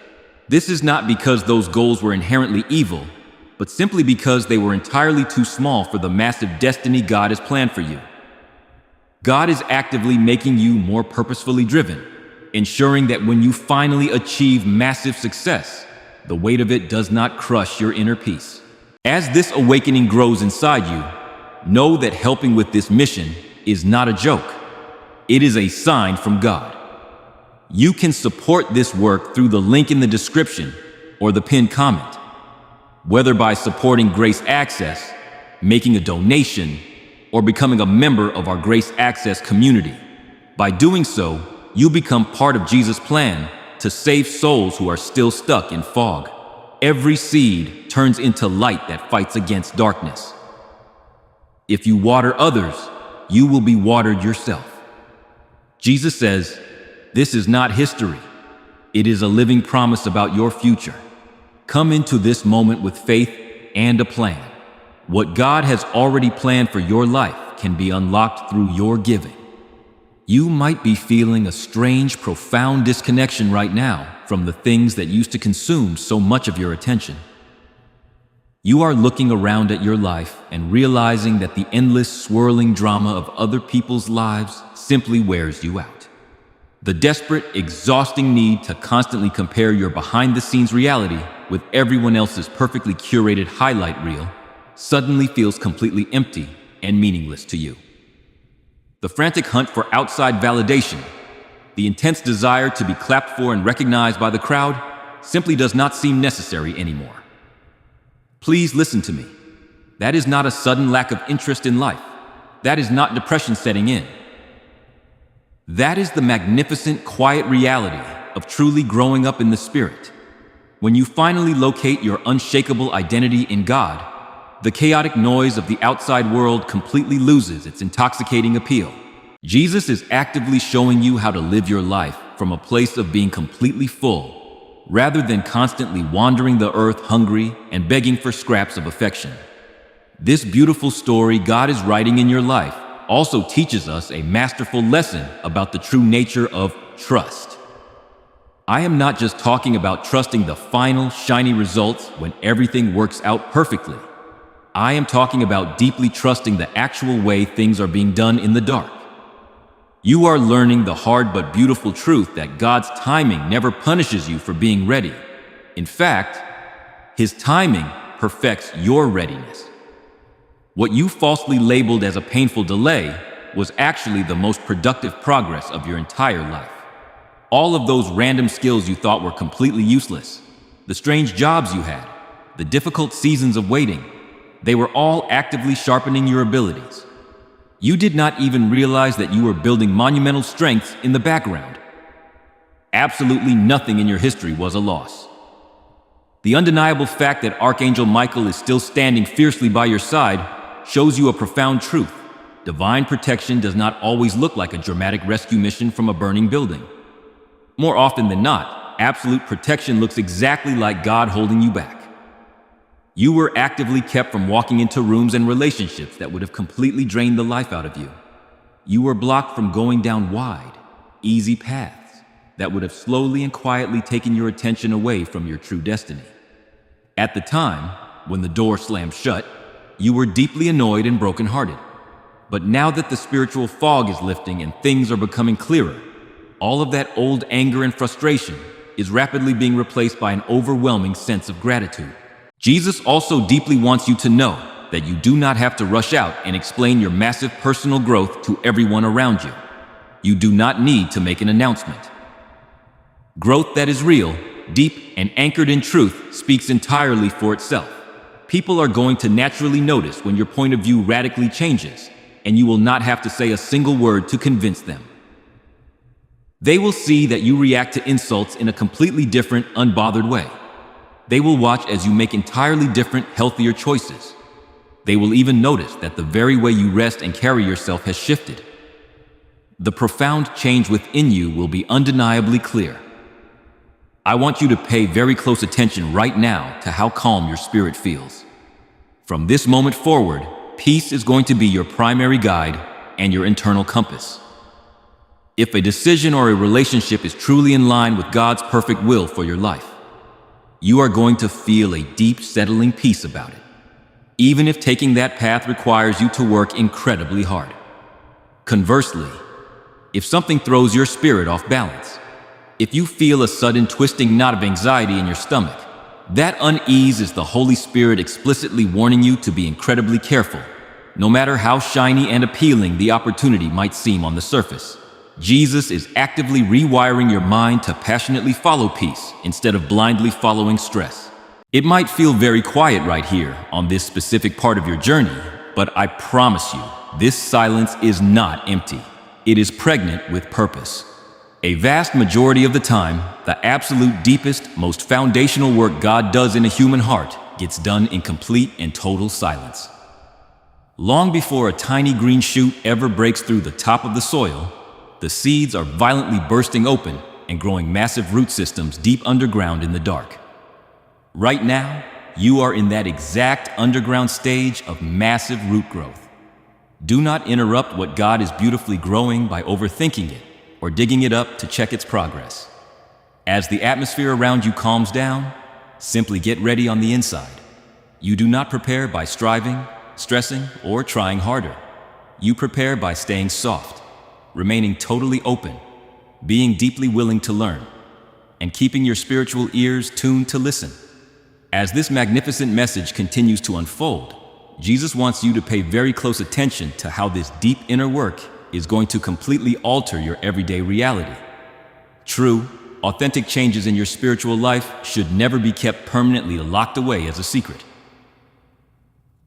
This is not because those goals were inherently evil, but simply because they were entirely too small for the massive destiny God has planned for you. God is actively making you more purposefully driven, ensuring that when you finally achieve massive success, the weight of it does not crush your inner peace. As this awakening grows inside you, know that helping with this mission is not a joke. It is a sign from God. You can support this work through the link in the description or the pinned comment. Whether by supporting Grace Access, making a donation, or becoming a member of our Grace Access community. By doing so, you become part of Jesus' plan to save souls who are still stuck in fog. Every seed turns into light that fights against darkness. If you water others, you will be watered yourself. Jesus says, "This is not history. It is a living promise about your future." Come into this moment with faith and a plan. What God has already planned for your life can be unlocked through your giving. You might be feeling a strange, profound disconnection right now from the things that used to consume so much of your attention. You are looking around at your life and realizing that the endless, swirling drama of other people's lives simply wears you out. The desperate, exhausting need to constantly compare your behind-the-scenes reality with everyone else's perfectly curated highlight reel suddenly feels completely empty and meaningless to you. The frantic hunt for outside validation, the intense desire to be clapped for and recognized by the crowd, simply does not seem necessary anymore. Please listen to me. That is not a sudden lack of interest in life. That is not depression setting in. That is the magnificent, quiet reality of truly growing up in the Spirit. When you finally locate your unshakable identity in God, the chaotic noise of the outside world completely loses its intoxicating appeal. Jesus is actively showing you how to live your life from a place of being completely full, rather than constantly wandering the earth hungry and begging for scraps of affection. This beautiful story God is writing in your life also teaches us a masterful lesson about the true nature of trust. I am not just talking about trusting the final, shiny results when everything works out perfectly. I am talking about deeply trusting the actual way things are being done in the dark. You are learning the hard but beautiful truth that God's timing never punishes you for being ready. In fact, His timing perfects your readiness. What you falsely labeled as a painful delay was actually the most productive progress of your entire life. All of those random skills you thought were completely useless, the strange jobs you had, the difficult seasons of waiting, they were all actively sharpening your abilities. You did not even realize that you were building monumental strengths in the background. Absolutely nothing in your history was a loss. The undeniable fact that Archangel Michael is still standing fiercely by your side shows you a profound truth. Divine protection does not always look like a dramatic rescue mission from a burning building. More often than not, absolute protection looks exactly like God holding you back. You were actively kept from walking into rooms and relationships that would have completely drained the life out of you. You were blocked from going down wide, easy paths that would have slowly and quietly taken your attention away from your true destiny. At the time, when the door slammed shut, you were deeply annoyed and brokenhearted. But now that the spiritual fog is lifting and things are becoming clearer, all of that old anger and frustration is rapidly being replaced by an overwhelming sense of gratitude. Jesus also deeply wants you to know that you do not have to rush out and explain your massive personal growth to everyone around you. You do not need to make an announcement. Growth that is real, deep, and anchored in truth speaks entirely for itself. People are going to naturally notice when your point of view radically changes, and you will not have to say a single word to convince them. They will see that you react to insults in a completely different, unbothered way. They will watch as you make entirely different, healthier choices. They will even notice that the very way you rest and carry yourself has shifted. The profound change within you will be undeniably clear. I want you to pay very close attention right now to how calm your spirit feels. From this moment forward, peace is going to be your primary guide and your internal compass. If a decision or a relationship is truly in line with God's perfect will for your life, you are going to feel a deep, settling peace about it, even if taking that path requires you to work incredibly hard. Conversely, if something throws your spirit off balance, if you feel a sudden twisting knot of anxiety in your stomach, that unease is the Holy Spirit explicitly warning you to be incredibly careful. No matter how shiny and appealing the opportunity might seem on the surface, Jesus is actively rewiring your mind to passionately follow peace instead of blindly following stress. It might feel very quiet right here on this specific part of your journey, but I promise you, this silence is not empty. It is pregnant with purpose. A vast majority of the time, the absolute deepest, most foundational work God does in a human heart gets done in complete and total silence. Long before a tiny green shoot ever breaks through the top of the soil, the seeds are violently bursting open and growing massive root systems deep underground in the dark. Right now, you are in that exact underground stage of massive root growth. Do not interrupt what God is beautifully growing by overthinking it or digging it up to check its progress. As the atmosphere around you calms down, simply get ready on the inside. You do not prepare by striving, stressing, or trying harder. You prepare by staying soft, remaining totally open, being deeply willing to learn, and keeping your spiritual ears tuned to listen. As this magnificent message continues to unfold, Jesus wants you to pay very close attention to how this deep inner work is going to completely alter your everyday reality. True, authentic changes in your spiritual life should never be kept permanently locked away as a secret.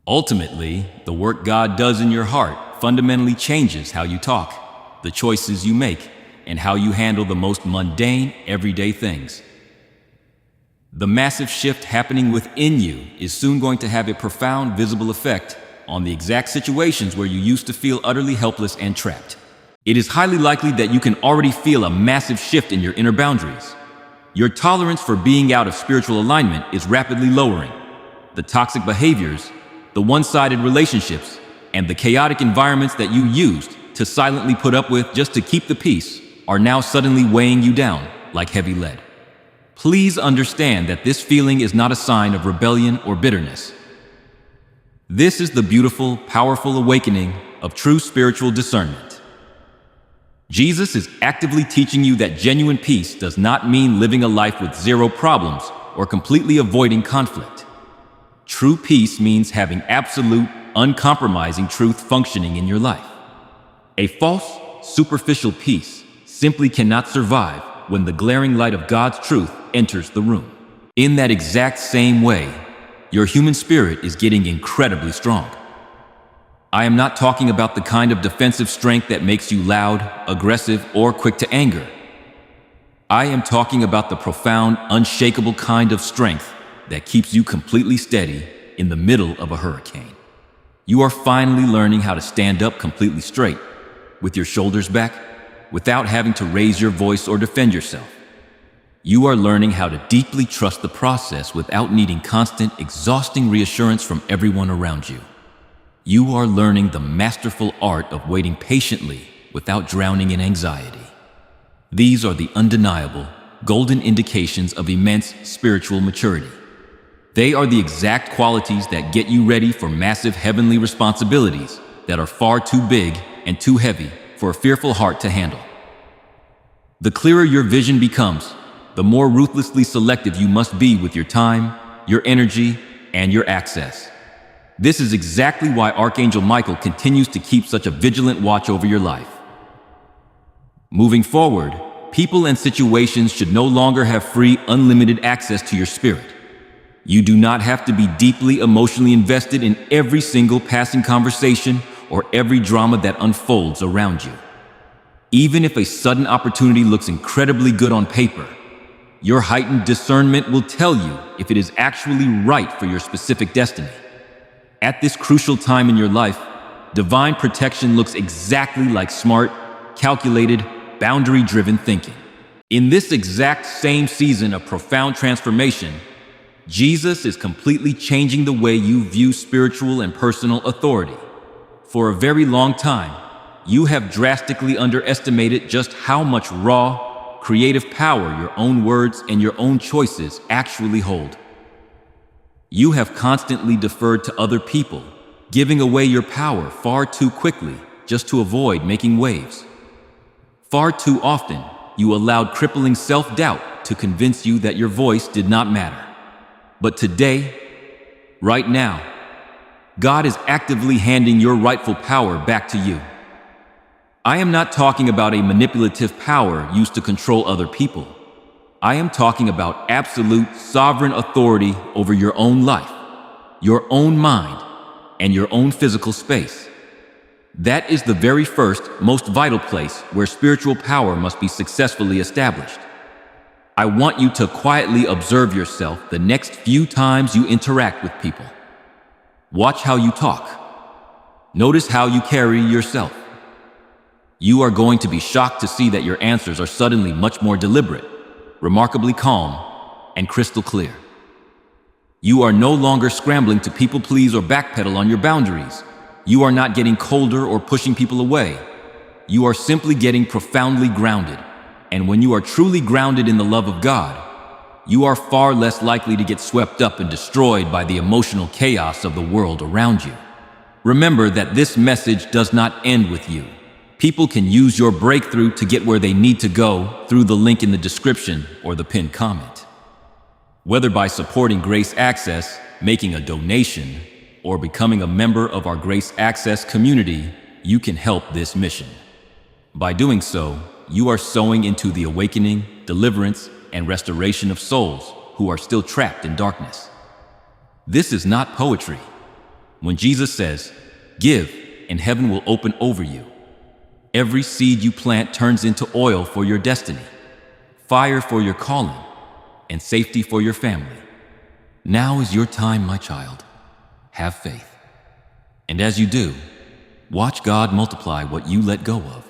Ultimately, the work God does in your heart fundamentally changes how you talk, the choices you make, and how you handle the most mundane, everyday things. The massive shift happening within you is soon going to have a profound, visible effect on the exact situations where you used to feel utterly helpless and trapped. It is highly likely that you can already feel a massive shift in your inner boundaries. Your tolerance for being out of spiritual alignment is rapidly lowering. The toxic behaviors, the one-sided relationships, and the chaotic environments that you used to silently put up with just to keep the peace are now suddenly weighing you down like heavy lead. Please understand that this feeling is not a sign of rebellion or bitterness. This is the beautiful, powerful awakening of true spiritual discernment. Jesus is actively teaching you that genuine peace does not mean living a life with zero problems or completely avoiding conflict. True peace means having absolute, uncompromising truth functioning in your life. A false, superficial peace simply cannot survive when the glaring light of God's truth enters the room. In that exact same way, your human spirit is getting incredibly strong. I am not talking about the kind of defensive strength that makes you loud, aggressive, or quick to anger. I am talking about the profound, unshakable kind of strength that keeps you completely steady in the middle of a hurricane. You are finally learning how to stand up completely straight, with your shoulders back, without having to raise your voice or defend yourself. You are learning how to deeply trust the process without needing constant, exhausting reassurance from everyone around you. You are learning the masterful art of waiting patiently without drowning in anxiety. These are the undeniable, golden indications of immense spiritual maturity. They are the exact qualities that get you ready for massive heavenly responsibilities that are far too big and too heavy for a fearful heart to handle. The clearer your vision becomes, the more ruthlessly selective you must be with your time, your energy, and your access. This is exactly why Archangel Michael continues to keep such a vigilant watch over your life. Moving forward, people and situations should no longer have free, unlimited access to your spirit. You do not have to be deeply emotionally invested in every single passing conversation or every drama that unfolds around you. Even if a sudden opportunity looks incredibly good on paper, your heightened discernment will tell you if it is actually right for your specific destiny. At this crucial time in your life, divine protection looks exactly like smart, calculated, boundary-driven thinking. In this exact same season of profound transformation, Jesus is completely changing the way you view spiritual and personal authority. For a very long time, you have drastically underestimated just how much raw, creative power your own words and your own choices actually hold. You have constantly deferred to other people, giving away your power far too quickly just to avoid making waves. Far too often, you allowed crippling self-doubt to convince you that your voice did not matter. But today, right now, God is actively handing your rightful power back to you. I am not talking about a manipulative power used to control other people. I am talking about absolute sovereign authority over your own life, your own mind, and your own physical space. That is the very first, most vital place where spiritual power must be successfully established. I want you to quietly observe yourself the next few times you interact with people. Watch how you talk. Notice how you carry yourself. You are going to be shocked to see that your answers are suddenly much more deliberate, remarkably calm, and crystal clear. You are no longer scrambling to people please or backpedal on your boundaries. You are not getting colder or pushing people away. You are simply getting profoundly grounded. And when you are truly grounded in the love of God, you are far less likely to get swept up and destroyed by the emotional chaos of the world around you. Remember that this message does not end with you. People can use your breakthrough to get where they need to go through the link in the description or the pinned comment. Whether by supporting Grace Access, making a donation, or becoming a member of our Grace Access community, you can help this mission. By doing so, you are sowing into the awakening, deliverance, and restoration of souls who are still trapped in darkness. This is not poetry. When Jesus says, "Give, and heaven will open over you," every seed you plant turns into oil for your destiny, fire for your calling, and safety for your family. Now is your time, my child. Have faith. And as you do, watch God multiply what you let go of.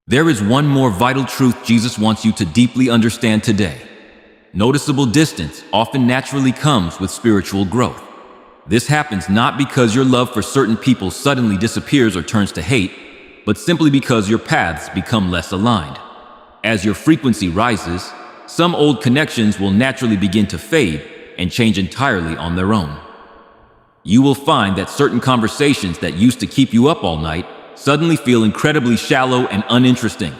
There is one more vital truth Jesus wants you to deeply understand today. Noticeable distance often naturally comes with spiritual growth. This happens not because your love for certain people suddenly disappears or turns to hate, but simply because your paths become less aligned. As your frequency rises, some old connections will naturally begin to fade and change entirely on their own. You will find that certain conversations that used to keep you up all night suddenly feel incredibly shallow and uninteresting.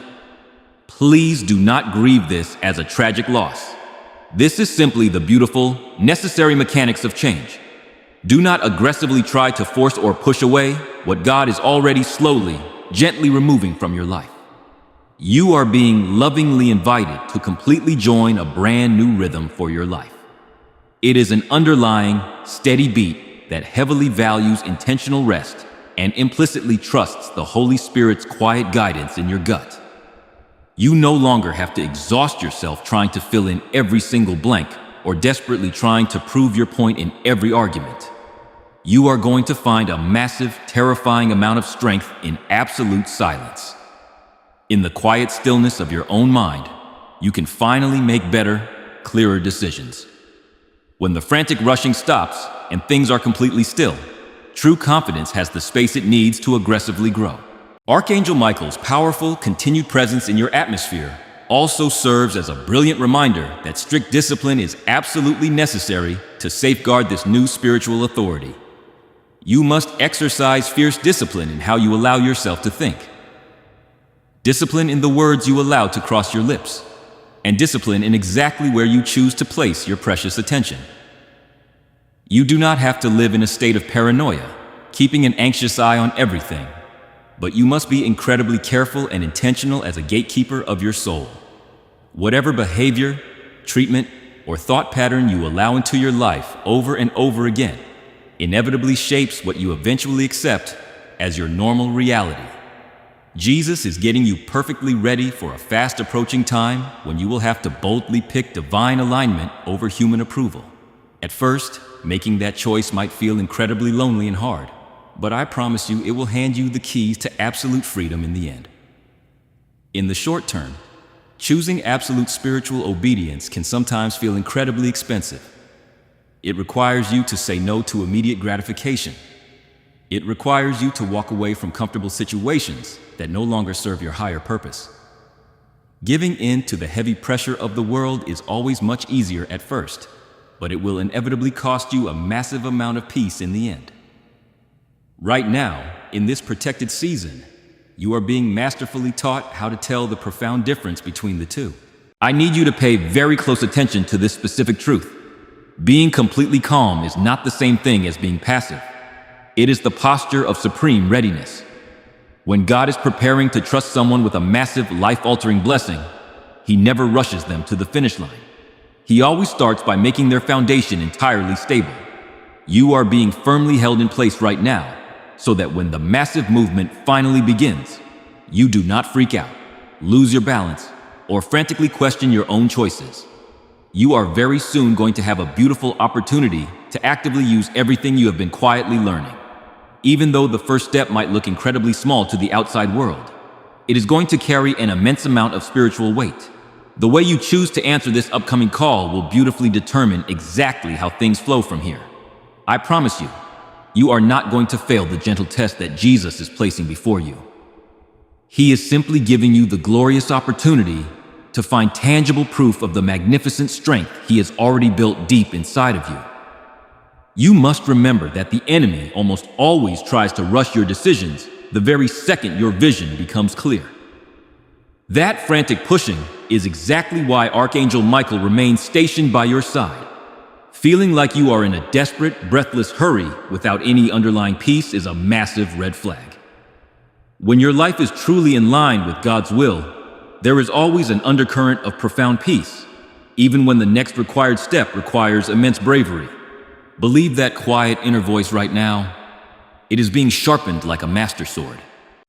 Please do not grieve this as a tragic loss. This is simply the beautiful, necessary mechanics of change. Do not aggressively try to force or push away what God is already slowly, gently removing from your life. You are being lovingly invited to completely join a brand new rhythm for your life. It is an underlying, steady beat that heavily values intentional rest and implicitly trusts the Holy Spirit's quiet guidance in your gut. You no longer have to exhaust yourself trying to fill in every single blank or desperately trying to prove your point in every argument. You are going to find a massive, terrifying amount of strength in absolute silence. In the quiet stillness of your own mind, you can finally make better, clearer decisions. When the frantic rushing stops and things are completely still, true confidence has the space it needs to aggressively grow. Archangel Michael's powerful, continued presence in your atmosphere also serves as a brilliant reminder that strict discipline is absolutely necessary to safeguard this new spiritual authority. You must exercise fierce discipline in how you allow yourself to think. Discipline in the words you allow to cross your lips, and discipline in exactly where you choose to place your precious attention. You do not have to live in a state of paranoia, keeping an anxious eye on everything, but you must be incredibly careful and intentional as a gatekeeper of your soul. Whatever behavior, treatment, or thought pattern you allow into your life over and over again inevitably shapes what you eventually accept as your normal reality. Jesus is getting you perfectly ready for a fast approaching time when you will have to boldly pick divine alignment over human approval. At first, making that choice might feel incredibly lonely and hard, but I promise you it will hand you the keys to absolute freedom in the end. In the short term, choosing absolute spiritual obedience can sometimes feel incredibly expensive. It requires you to say no to immediate gratification. It requires you to walk away from comfortable situations that no longer serve your higher purpose. Giving in to the heavy pressure of the world is always much easier at first, but it will inevitably cost you a massive amount of peace in the end. Right now, in this protected season, you are being masterfully taught how to tell the profound difference between the two. I need you to pay very close attention to this specific truth. Being completely calm is not the same thing as being passive. It is the posture of supreme readiness. When God is preparing to trust someone with a massive, life-altering blessing, He never rushes them to the finish line. He always starts by making their foundation entirely stable. You are being firmly held in place right now, so that when the massive movement finally begins, you do not freak out, lose your balance, or frantically question your own choices. You are very soon going to have a beautiful opportunity to actively use everything you have been quietly learning. Even though the first step might look incredibly small to the outside world, it is going to carry an immense amount of spiritual weight. The way you choose to answer this upcoming call will beautifully determine exactly how things flow from here. I promise you, you are not going to fail the gentle test that Jesus is placing before you. He is simply giving you the glorious opportunity to find tangible proof of the magnificent strength He has already built deep inside of you. You must remember that the enemy almost always tries to rush your decisions the very second your vision becomes clear. That frantic pushing is exactly why Archangel Michael remains stationed by your side. Feeling like you are in a desperate, breathless hurry without any underlying peace is a massive red flag. When your life is truly in line with God's will, there is always an undercurrent of profound peace, even when the next required step requires immense bravery. Believe that quiet inner voice right now. It is being sharpened like a master sword.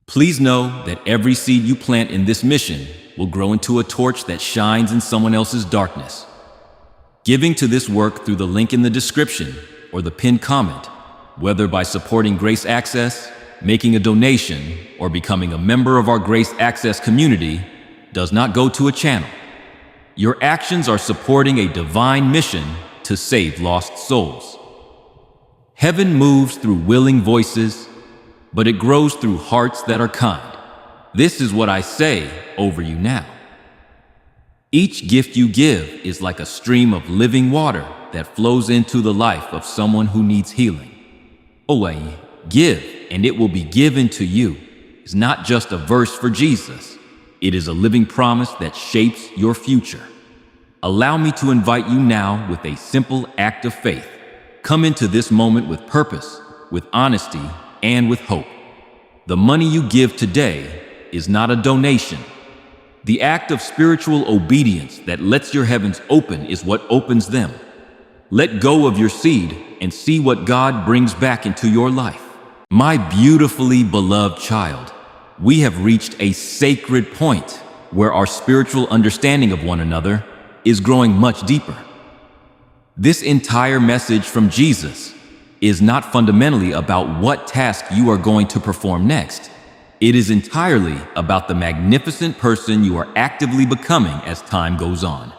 Please know that every seed you plant in this mission will grow into a torch that shines in someone else's darkness. Giving to this work through the link in the description or the pinned comment, whether by supporting Grace Access, making a donation, or becoming a member of our Grace Access community, does not go to a channel. Your actions are supporting a divine mission to save lost souls. Heaven moves through willing voices, but it grows through hearts that are kind. This is what I say over you now. Each gift you give is like a stream of living water that flows into the life of someone who needs healing. Away, give, and it will be given to you is not just a verse for Jesus. It is a living promise that shapes your future. Allow me to invite you now with a simple act of faith. Come into this moment with purpose, with honesty, and with hope. The money you give today is not a donation. The act of spiritual obedience that lets your heavens open is what opens them. Let go of your seed and see what God brings back into your life. My beautifully beloved child, we have reached a sacred point where our spiritual understanding of one another is growing much deeper. This entire message from Jesus is not fundamentally about what task you are going to perform next. It is entirely about the magnificent person you are actively becoming as time goes on.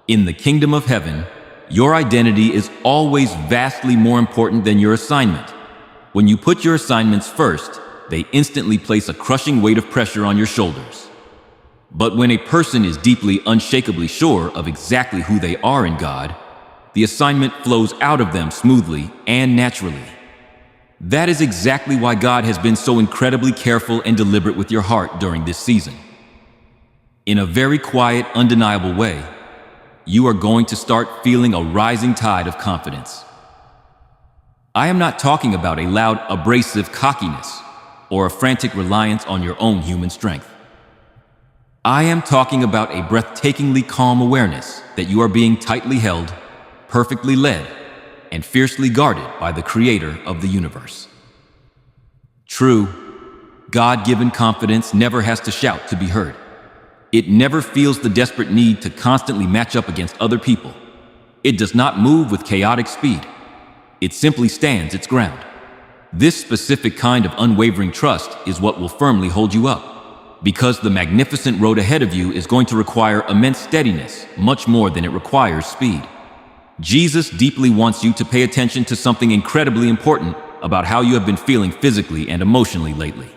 In the kingdom of heaven, your identity is always vastly more important than your assignment. When you put your assignments first, they instantly place a crushing weight of pressure on your shoulders. But when a person is deeply, unshakably sure of exactly who they are in God, the assignment flows out of them smoothly and naturally. That is exactly why God has been so incredibly careful and deliberate with your heart during this season. In a very quiet, undeniable way, you are going to start feeling a rising tide of confidence. I am not talking about a loud, abrasive cockiness or a frantic reliance on your own human strength. I am talking about a breathtakingly calm awareness that you are being tightly held, perfectly led, and fiercely guarded by the Creator of the universe. True, God-given confidence never has to shout to be heard. It never feels the desperate need to constantly match up against other people. It does not move with chaotic speed. It simply stands its ground. This specific kind of unwavering trust is what will firmly hold you up, because the magnificent road ahead of you is going to require immense steadiness, much more than it requires speed. Jesus deeply wants you to pay attention to something incredibly important about how you have been feeling physically and emotionally lately.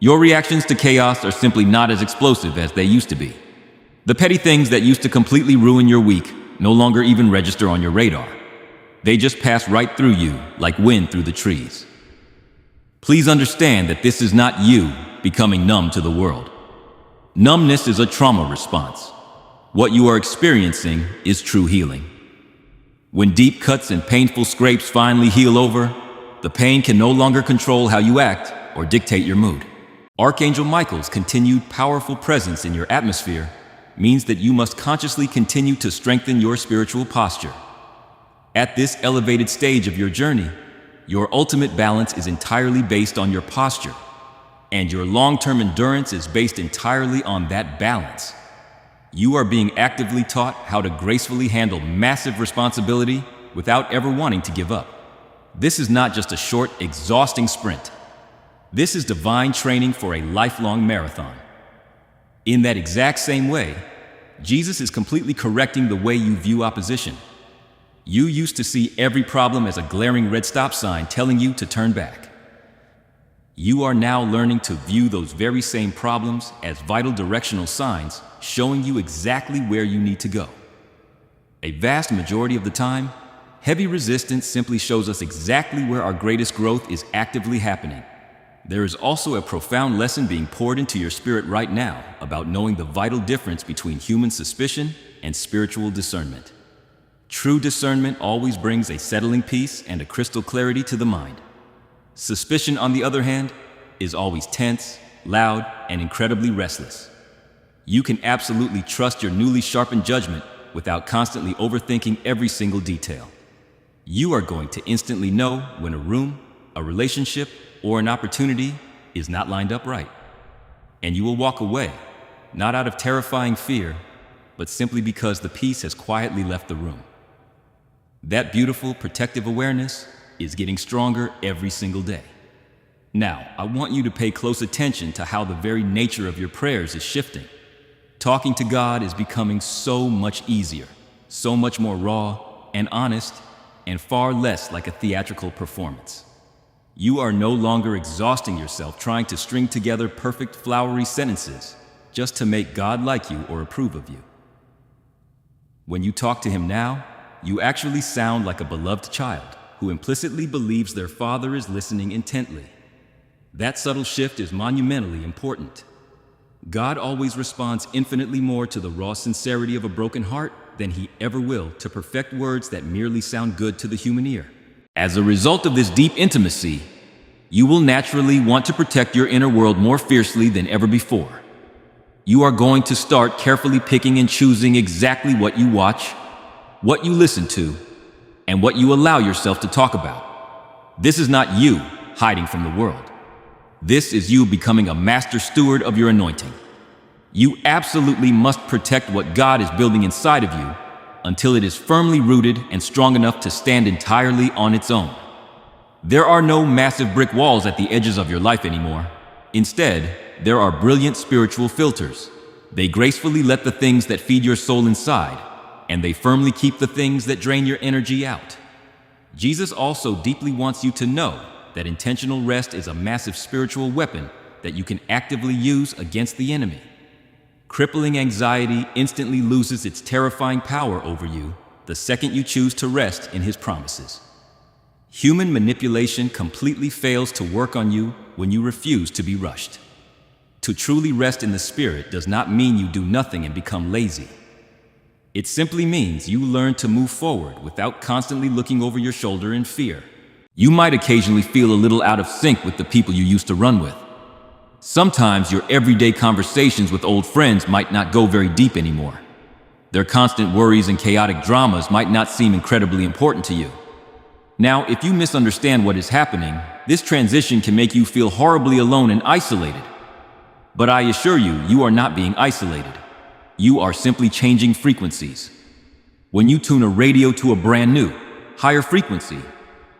Your reactions to chaos are simply not as explosive as they used to be. The petty things that used to completely ruin your week no longer even register on your radar. They just pass right through you like wind through the trees. Please understand that this is not you becoming numb to the world. Numbness is a trauma response. What you are experiencing is true healing. When deep cuts and painful scrapes finally heal over, the pain can no longer control how you act or dictate your mood. Archangel Michael's continued powerful presence in your atmosphere means that you must consciously continue to strengthen your spiritual posture. At this elevated stage of your journey, your ultimate balance is entirely based on your posture, and your long-term endurance is based entirely on that balance. You are being actively taught how to gracefully handle massive responsibility without ever wanting to give up. This is not just a short, exhausting sprint. This is divine training for a lifelong marathon. In that exact same way, Jesus is completely correcting the way you view opposition. You used to see every problem as a glaring red stop sign telling you to turn back. You are now learning to view those very same problems as vital directional signs showing you exactly where you need to go. A vast majority of the time, heavy resistance simply shows us exactly where our greatest growth is actively happening. There is also a profound lesson being poured into your spirit right now about knowing the vital difference between human suspicion and spiritual discernment. True discernment always brings a settling peace and a crystal clarity to the mind. Suspicion, on the other hand, is always tense, loud, and incredibly restless. You can absolutely trust your newly sharpened judgment without constantly overthinking every single detail. You are going to instantly know when a room, a relationship, or an opportunity is not lined up right. And you will walk away, not out of terrifying fear, but simply because the peace has quietly left the room. That beautiful, protective awareness is getting stronger every single day. Now, I want you to pay close attention to how the very nature of your prayers is shifting. Talking to God is becoming so much easier, so much more raw and honest, and far less like a theatrical performance. You are no longer exhausting yourself trying to string together perfect flowery sentences just to make God like you or approve of you. When you talk to Him now, you actually sound like a beloved child who implicitly believes their father is listening intently. That subtle shift is monumentally important. God always responds infinitely more to the raw sincerity of a broken heart than He ever will to perfect words that merely sound good to the human ear. As a result of this deep intimacy, you will naturally want to protect your inner world more fiercely than ever before. You are going to start carefully picking and choosing exactly what you watch, what you listen to, and what you allow yourself to talk about. This is not you hiding from the world. This is you becoming a master steward of your anointing. You absolutely must protect what God is building inside of you until it is firmly rooted and strong enough to stand entirely on its own. There are no massive brick walls at the edges of your life anymore. Instead, there are brilliant spiritual filters. They gracefully let the things that feed your soul inside, and they firmly keep the things that drain your energy out. Jesus also deeply wants you to know that intentional rest is a massive spiritual weapon that you can actively use against the enemy. Crippling anxiety instantly loses its terrifying power over you the second you choose to rest in His promises. Human manipulation completely fails to work on you when you refuse to be rushed. To truly rest in the Spirit does not mean you do nothing and become lazy. It simply means you learn to move forward without constantly looking over your shoulder in fear. You might occasionally feel a little out of sync with the people you used to run with. Sometimes your everyday conversations with old friends might not go very deep anymore. Their constant worries and chaotic dramas might not seem incredibly important to you. Now, if you misunderstand what is happening, this transition can make you feel horribly alone and isolated. But I assure you, you are not being isolated. You are simply changing frequencies. When you tune a radio to a brand new, higher frequency,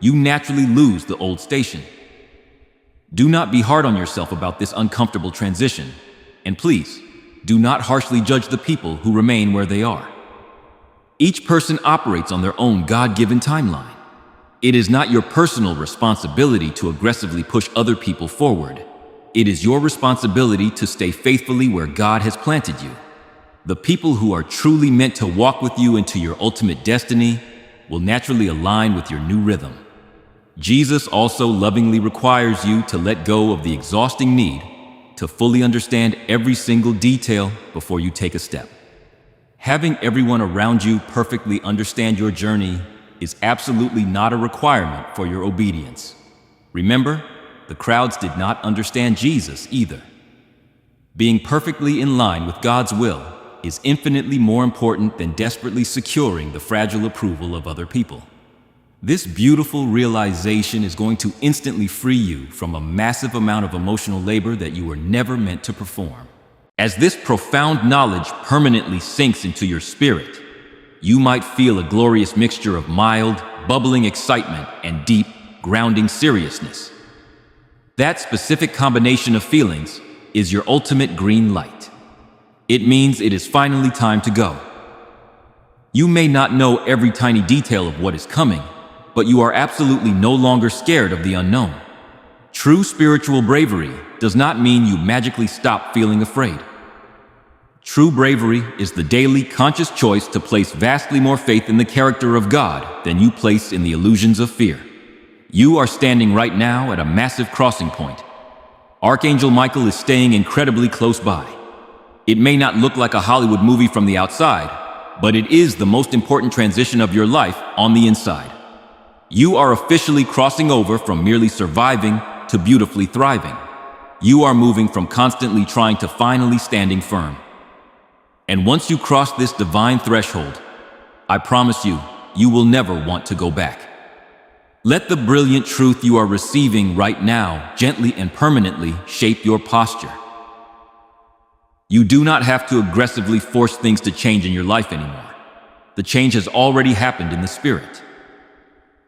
you naturally lose the old station. Do not be hard on yourself about this uncomfortable transition, and please, do not harshly judge the people who remain where they are. Each person operates on their own God-given timeline. It is not your personal responsibility to aggressively push other people forward. It is your responsibility to stay faithfully where God has planted you. The people who are truly meant to walk with you into your ultimate destiny will naturally align with your new rhythm. Jesus also lovingly requires you to let go of the exhausting need to fully understand every single detail before you take a step. Having everyone around you perfectly understand your journey is absolutely not a requirement for your obedience. Remember, the crowds did not understand Jesus either. Being perfectly in line with God's will is infinitely more important than desperately securing the fragile approval of other people. This beautiful realization is going to instantly free you from a massive amount of emotional labor that you were never meant to perform. As this profound knowledge permanently sinks into your spirit, you might feel a glorious mixture of mild, bubbling excitement and deep, grounding seriousness. That specific combination of feelings is your ultimate green light. It means it is finally time to go. You may not know every tiny detail of what is coming, but you are absolutely no longer scared of the unknown. True spiritual bravery does not mean you magically stop feeling afraid. True bravery is the daily conscious choice to place vastly more faith in the character of God than you place in the illusions of fear. You are standing right now at a massive crossing point. Archangel Michael is staying incredibly close by. It may not look like a Hollywood movie from the outside, but it is the most important transition of your life on the inside. You are officially crossing over from merely surviving to beautifully thriving. You are moving from constantly trying to finally standing firm. And once you cross this divine threshold, I promise you, you will never want to go back. Let the brilliant truth you are receiving right now gently and permanently shape your posture. You do not have to aggressively force things to change in your life anymore. The change has already happened in the spirit.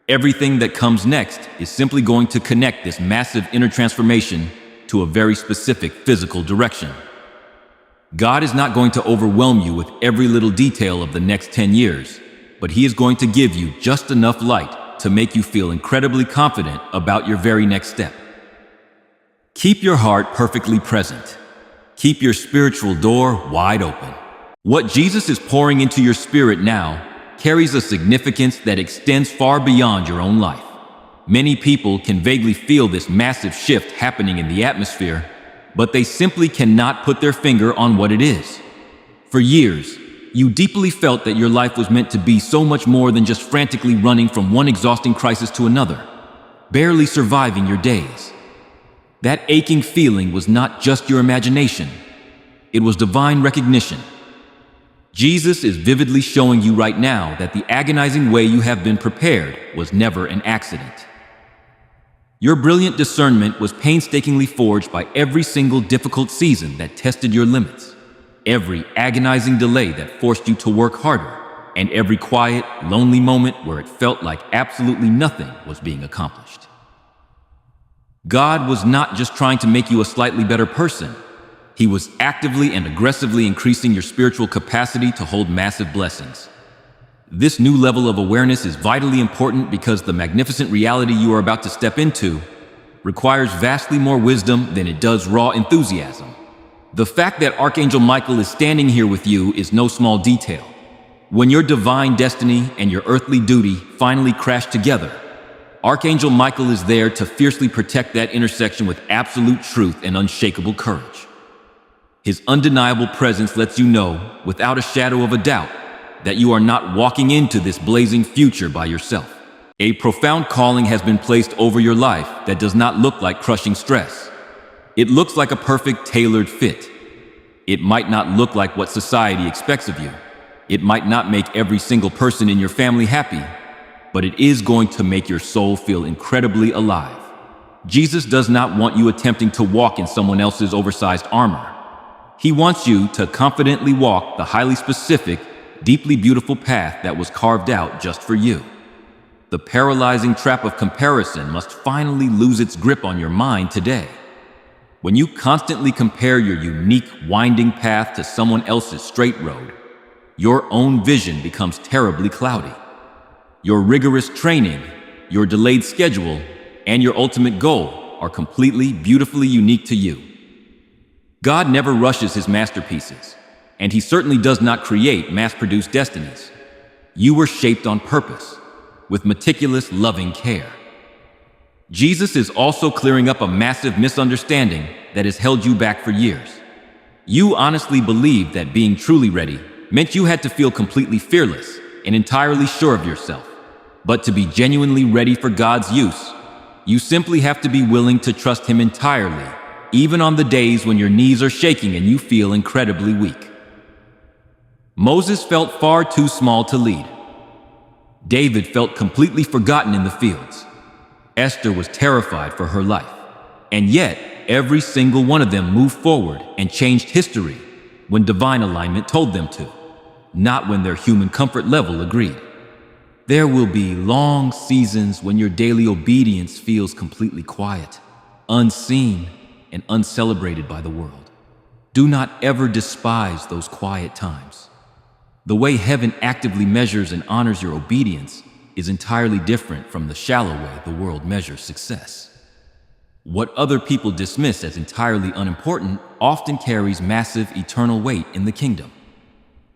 Everything that comes next is simply going to connect this massive inner transformation to a very specific physical direction. God is not going to overwhelm you with every little detail of the next 10 years, but He is going to give you just enough light to make you feel incredibly confident about your very next step. Keep your heart perfectly present. Keep your spiritual door wide open. What Jesus is pouring into your spirit now carries a significance that extends far beyond your own life. Many people can vaguely feel this massive shift happening in the atmosphere, but they simply cannot put their finger on what it is. For years, you deeply felt that your life was meant to be so much more than just frantically running from one exhausting crisis to another, barely surviving your days. That aching feeling was not just your imagination, it was divine recognition. Jesus is vividly showing you right now that the agonizing way you have been prepared was never an accident. Your brilliant discernment was painstakingly forged by every single difficult season that tested your limits, every agonizing delay that forced you to work harder, and every quiet, lonely moment where it felt like absolutely nothing was being accomplished. God was not just trying to make you a slightly better person. He was actively and aggressively increasing your spiritual capacity to hold massive blessings. This new level of awareness is vitally important because the magnificent reality you are about to step into requires vastly more wisdom than it does raw enthusiasm. The fact that Archangel Michael is standing here with you is no small detail. When your divine destiny and your earthly duty finally crash together, Archangel Michael is there to fiercely protect that intersection with absolute truth and unshakable courage. His undeniable presence lets you know, without a shadow of a doubt, that you are not walking into this blazing future by yourself. A profound calling has been placed over your life that does not look like crushing stress. It looks like a perfect tailored fit. It might not look like what society expects of you. It might not make every single person in your family happy, but it is going to make your soul feel incredibly alive. Jesus does not want you attempting to walk in someone else's oversized armor. He wants you to confidently walk the highly specific, deeply beautiful path that was carved out just for you. The paralyzing trap of comparison must finally lose its grip on your mind today. When you constantly compare your unique, winding path to someone else's straight road, your own vision becomes terribly cloudy. Your rigorous training, your delayed schedule, and your ultimate goal are completely, beautifully unique to you. God never rushes his masterpieces, and he certainly does not create mass-produced destinies. You were shaped on purpose, with meticulous, loving care. Jesus is also clearing up a massive misunderstanding that has held you back for years. You honestly believed that being truly ready meant you had to feel completely fearless and entirely sure of yourself. But to be genuinely ready for God's use, you simply have to be willing to trust him entirely, even on the days when your knees are shaking and you feel incredibly weak. Moses felt far too small to lead. David felt completely forgotten in the fields. Esther was terrified for her life. And yet, every single one of them moved forward and changed history when divine alignment told them to, not when their human comfort level agreed. There will be long seasons when your daily obedience feels completely quiet, unseen, and uncelebrated by the world. Do not ever despise those quiet times. The way heaven actively measures and honors your obedience is entirely different from the shallow way the world measures success. What other people dismiss as entirely unimportant often carries massive eternal weight in the kingdom.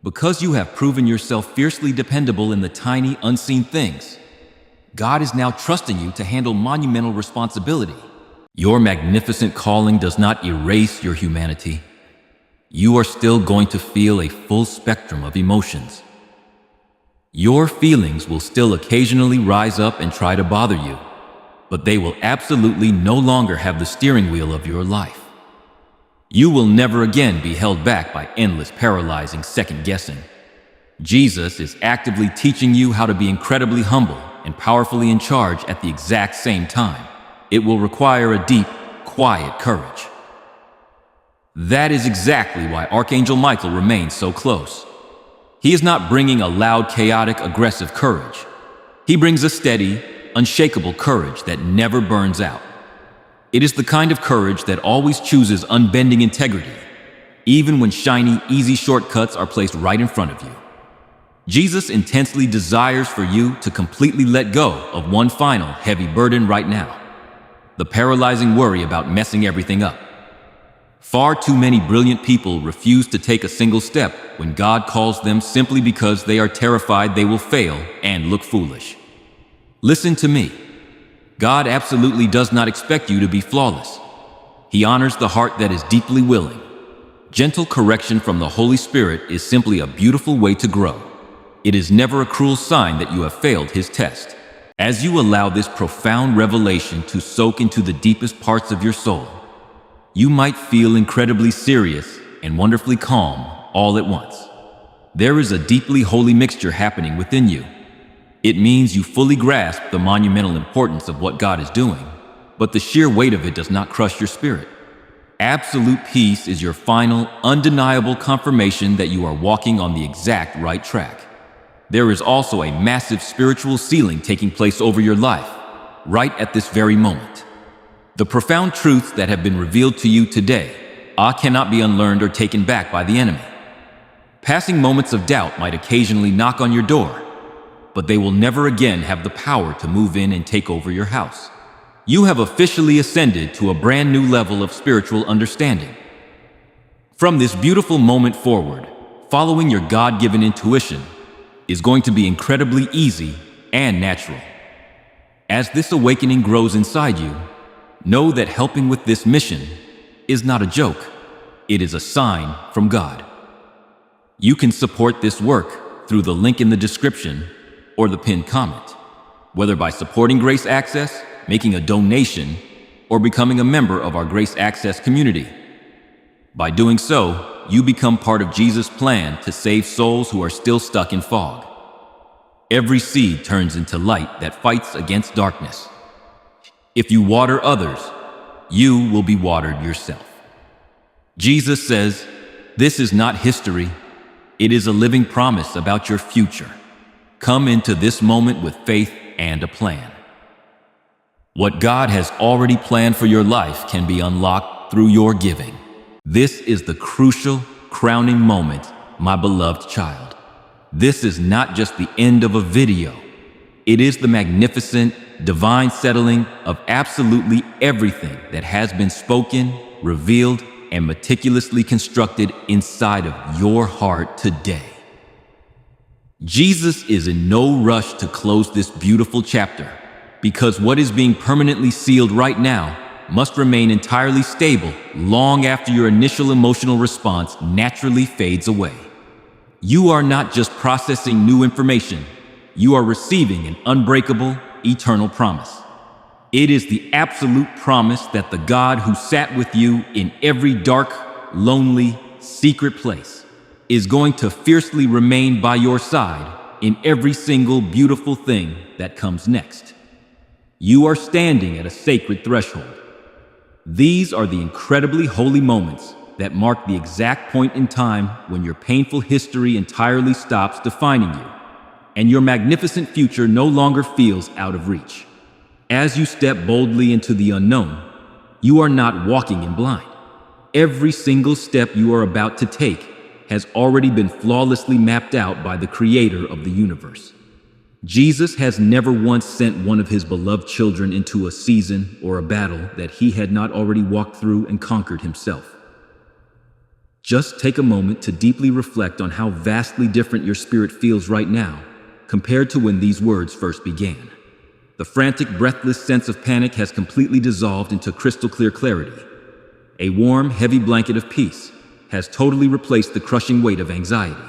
Because you have proven yourself fiercely dependable in the tiny, unseen things, God is now trusting you to handle monumental responsibility. Your magnificent calling does not erase your humanity. You are still going to feel a full spectrum of emotions. Your feelings will still occasionally rise up and try to bother you, but they will absolutely no longer have the steering wheel of your life. You will never again be held back by endless paralyzing second guessing. Jesus is actively teaching you how to be incredibly humble and powerfully in charge at the exact same time. It will require a deep, quiet courage. That is exactly why Archangel Michael remains so close. He is not bringing a loud, chaotic, aggressive courage. He brings a steady, unshakable courage that never burns out. It is the kind of courage that always chooses unbending integrity, even when shiny, easy shortcuts are placed right in front of you. Jesus intensely desires for you to completely let go of one final, heavy burden right now: the paralyzing worry about messing everything up. Far too many brilliant people refuse to take a single step when God calls them simply because they are terrified they will fail and look foolish. Listen to me. God absolutely does not expect you to be flawless. He honors the heart that is deeply willing. Gentle correction from the Holy Spirit is simply a beautiful way to grow. It is never a cruel sign that you have failed his test. As you allow this profound revelation to soak into the deepest parts of your soul, you might feel incredibly serious and wonderfully calm all at once. There is a deeply holy mixture happening within you. It means you fully grasp the monumental importance of what God is doing, but the sheer weight of it does not crush your spirit. Absolute peace is your final, undeniable confirmation that you are walking on the exact right track. There is also a massive spiritual ceiling taking place over your life, right at this very moment. The profound truths that have been revealed to you today cannot be unlearned or taken back by the enemy. Passing moments of doubt might occasionally knock on your door, but they will never again have the power to move in and take over your house. You have officially ascended to a brand new level of spiritual understanding. From this beautiful moment forward, following your God-given intuition is going to be incredibly easy and natural. As this awakening grows inside you, know that helping with this mission is not a joke. It is a sign from God. You can support this work through the link in the description or the pinned comment. whether by supporting Grace Access, making a donation, or becoming a member of our Grace Access community. By doing so, you become part of Jesus' plan to save souls who are still stuck in fog. Every seed turns into light that fights against darkness. If you water others, you will be watered yourself. Jesus says, "This is not history. It is a living promise about your future. Come into this moment with faith and a plan." What God has already planned for your life can be unlocked through your giving. This is the crucial, crowning moment, my beloved child. This is not just the end of a video. It is the magnificent, divine settling of absolutely everything that has been spoken, revealed, and meticulously constructed inside of your heart today. Jesus is in no rush to close this beautiful chapter, because what is being permanently sealed right now must remain entirely stable long after your initial emotional response naturally fades away. You are not just processing new information, you are receiving an unbreakable, eternal promise. It is the absolute promise that the God who sat with you in every dark, lonely, secret place is going to fiercely remain by your side in every single beautiful thing that comes next. You are standing at a sacred threshold. These are the incredibly holy moments that mark the exact point in time when your painful history entirely stops defining you, and your magnificent future no longer feels out of reach. As you step boldly into the unknown, you are not walking in blind. Every single step you are about to take has already been flawlessly mapped out by the Creator of the universe. Jesus has never once sent one of his beloved children into a season or a battle that he had not already walked through and conquered himself. Just take a moment to deeply reflect on how vastly different your spirit feels right now compared to when these words first began. The frantic, breathless sense of panic has completely dissolved into crystal clear clarity. A warm, heavy blanket of peace has totally replaced the crushing weight of anxiety.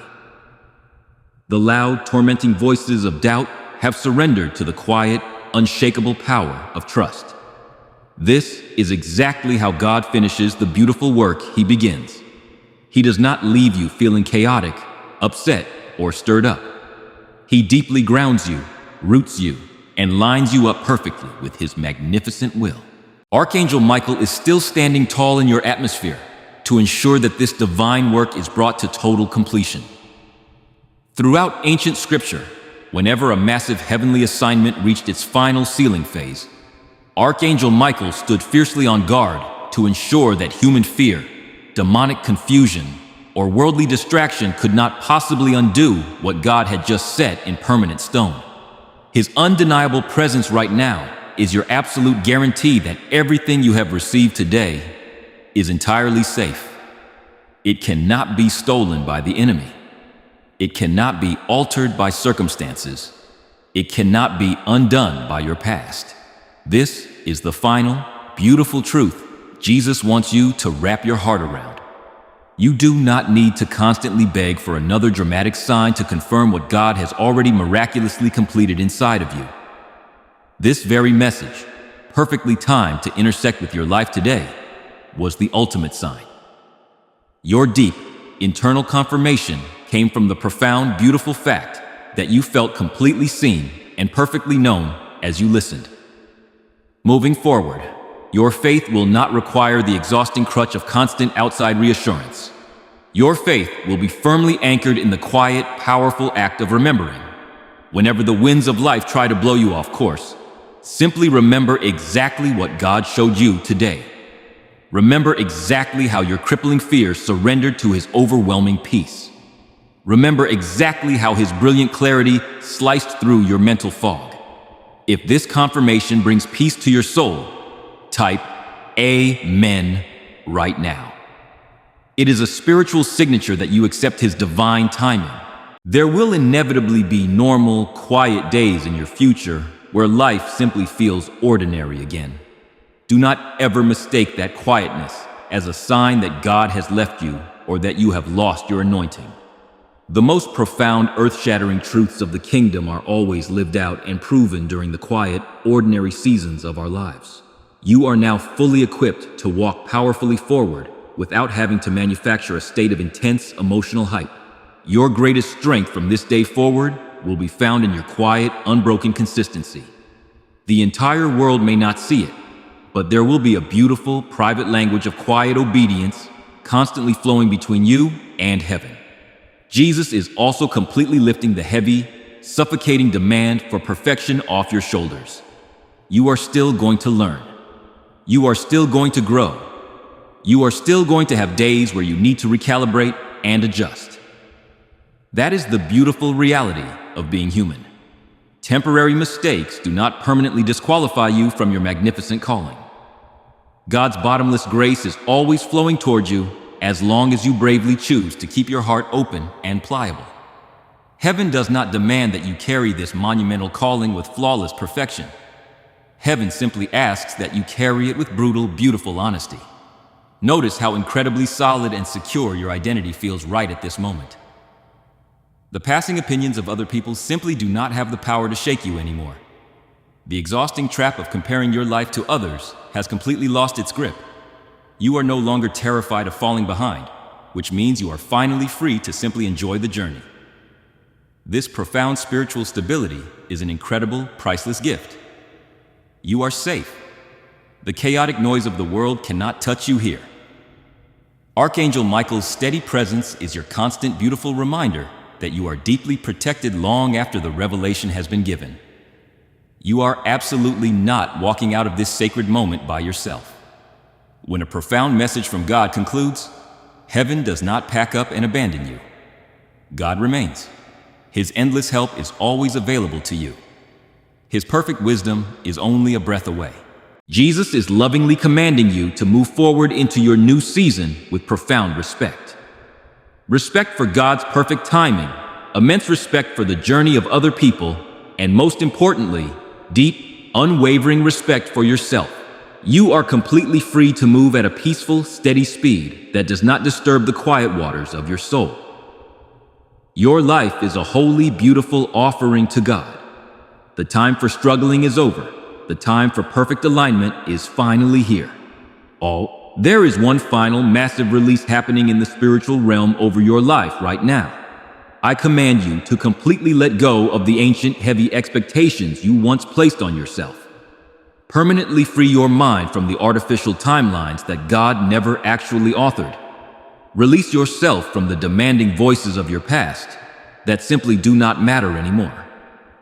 The loud, tormenting voices of doubt have surrendered to the quiet, unshakable power of trust. This is exactly how God finishes the beautiful work he begins. He does not leave you feeling chaotic, upset, or stirred up. He deeply grounds you, roots you, and lines you up perfectly with his magnificent will. Archangel Michael is still standing tall in your atmosphere to ensure that this divine work is brought to total completion. Throughout ancient scripture, whenever a massive heavenly assignment reached its final sealing phase, Archangel Michael stood fiercely on guard to ensure that human fear, demonic confusion, or worldly distraction could not possibly undo what God had just set in permanent stone. His undeniable presence right now is your absolute guarantee that everything you have received today is entirely safe. It cannot be stolen by the enemy. It cannot be altered by circumstances. It cannot be undone by your past. This is the final, beautiful truth Jesus wants you to wrap your heart around. You do not need to constantly beg for another dramatic sign to confirm what God has already miraculously completed inside of you. This very message, perfectly timed to intersect with your life today, was the ultimate sign. Your deep, internal confirmation came from the profound, beautiful fact that you felt completely seen and perfectly known as you listened. Moving forward, your faith will not require the exhausting crutch of constant outside reassurance. Your faith will be firmly anchored in the quiet, powerful act of remembering. Whenever the winds of life try to blow you off course, simply remember exactly what God showed you today. Remember exactly how your crippling fear surrendered to his overwhelming peace. Remember exactly how his brilliant clarity sliced through your mental fog. If this confirmation brings peace to your soul, type Amen right now. It is a spiritual signature that you accept his divine timing. There will inevitably be normal, quiet days in your future where life simply feels ordinary again. Do not ever mistake that quietness as a sign that God has left you or that you have lost your anointing. The most profound, earth-shattering truths of the kingdom are always lived out and proven during the quiet, ordinary seasons of our lives. You are now fully equipped to walk powerfully forward without having to manufacture a state of intense emotional hype. Your greatest strength from this day forward will be found in your quiet, unbroken consistency. The entire world may not see it, but there will be a beautiful, private language of quiet obedience constantly flowing between you and heaven. Jesus is also completely lifting the heavy, suffocating demand for perfection off your shoulders. You are still going to learn. You are still going to grow. You are still going to have days where you need to recalibrate and adjust. That is the beautiful reality of being human. Temporary mistakes do not permanently disqualify you from your magnificent calling. God's bottomless grace is always flowing towards you as long as you bravely choose to keep your heart open and pliable. Heaven does not demand that you carry this monumental calling with flawless perfection. Heaven simply asks that you carry it with brutal, beautiful honesty. Notice how incredibly solid and secure your identity feels right at this moment. The passing opinions of other people simply do not have the power to shake you anymore. The exhausting trap of comparing your life to others has completely lost its grip. You are no longer terrified of falling behind, which means you are finally free to simply enjoy the journey. This profound spiritual stability is an incredible, priceless gift. You are safe. The chaotic noise of the world cannot touch you here. Archangel Michael's steady presence is your constant, beautiful reminder that you are deeply protected long after the revelation has been given. You are absolutely not walking out of this sacred moment by yourself. When a profound message from God concludes, heaven does not pack up and abandon you. God remains. His endless help is always available to you. His perfect wisdom is only a breath away. Jesus is lovingly commanding you to move forward into your new season with profound respect. Respect for God's perfect timing, immense respect for the journey of other people, and most importantly, deep, unwavering respect for yourself. You are completely free to move at a peaceful, steady speed that does not disturb the quiet waters of your soul. Your life is a holy, beautiful offering to God. The time for struggling is over. The time for perfect alignment is finally here. There is one final massive release happening in the spiritual realm over your life right now. I command you to completely let go of the ancient, heavy expectations you once placed on yourself. Permanently free your mind from the artificial timelines that God never actually authored. Release yourself from the demanding voices of your past that simply do not matter anymore.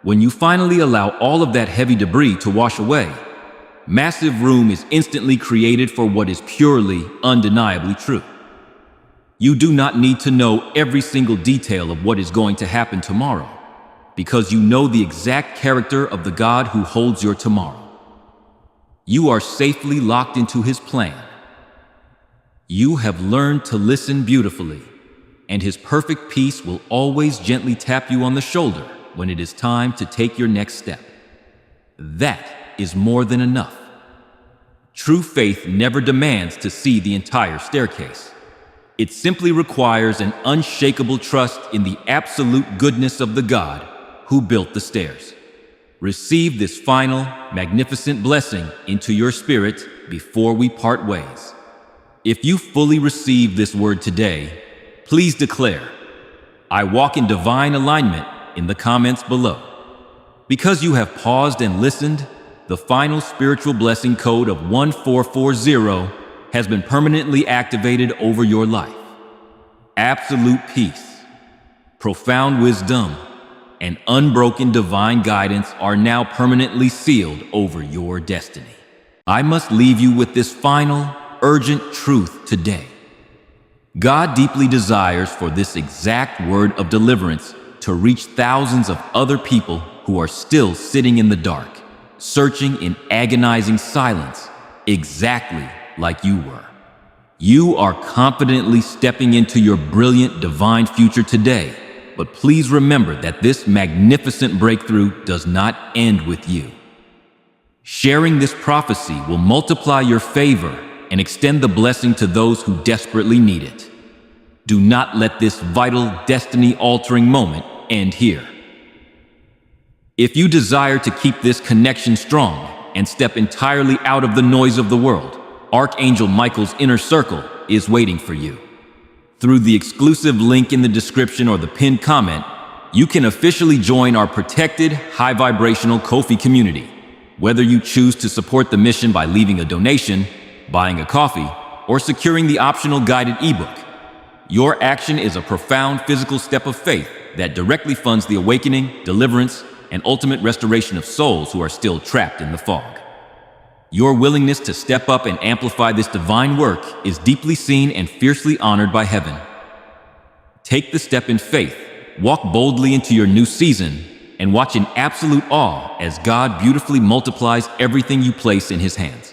When you finally allow all of that heavy debris to wash away, massive room is instantly created for what is purely, undeniably true. You do not need to know every single detail of what is going to happen tomorrow, because you know the exact character of the God who holds your tomorrow. You are safely locked into His plan. You have learned to listen beautifully, and His perfect peace will always gently tap you on the shoulder when it is time to take your next step. That is more than enough. True faith never demands to see the entire staircase. It simply requires an unshakable trust in the absolute goodness of the God who built the stairs. Receive this final, magnificent blessing into your spirit before we part ways. If you fully receive this word today, please declare, "I walk in divine alignment," in the comments below. Because you have paused and listened, the final spiritual blessing code of 1440 has been permanently activated over your life. Absolute peace, profound wisdom, and unbroken divine guidance are now permanently sealed over your destiny. I must leave you with this final, urgent truth today. God deeply desires for this exact word of deliverance to reach thousands of other people who are still sitting in the dark, searching in agonizing silence, exactly like you were. You are confidently stepping into your brilliant divine future today, but please remember that this magnificent breakthrough does not end with you. Sharing this prophecy will multiply your favor and extend the blessing to those who desperately need it. Do not let this vital, destiny-altering moment end here. If you desire to keep this connection strong and step entirely out of the noise of the world, Archangel Michael's inner circle is waiting for you. Through the exclusive link in the description or the pinned comment, you can officially join our protected, high-vibrational Ko-fi community. Whether you choose to support the mission by leaving a donation, buying a coffee, or securing the optional guided ebook, your action is a profound physical step of faith that directly funds the awakening, deliverance, and ultimate restoration of souls who are still trapped in the fog. Your willingness to step up and amplify this divine work is deeply seen and fiercely honored by heaven. Take the step in faith, walk boldly into your new season, and watch in absolute awe as God beautifully multiplies everything you place in His hands.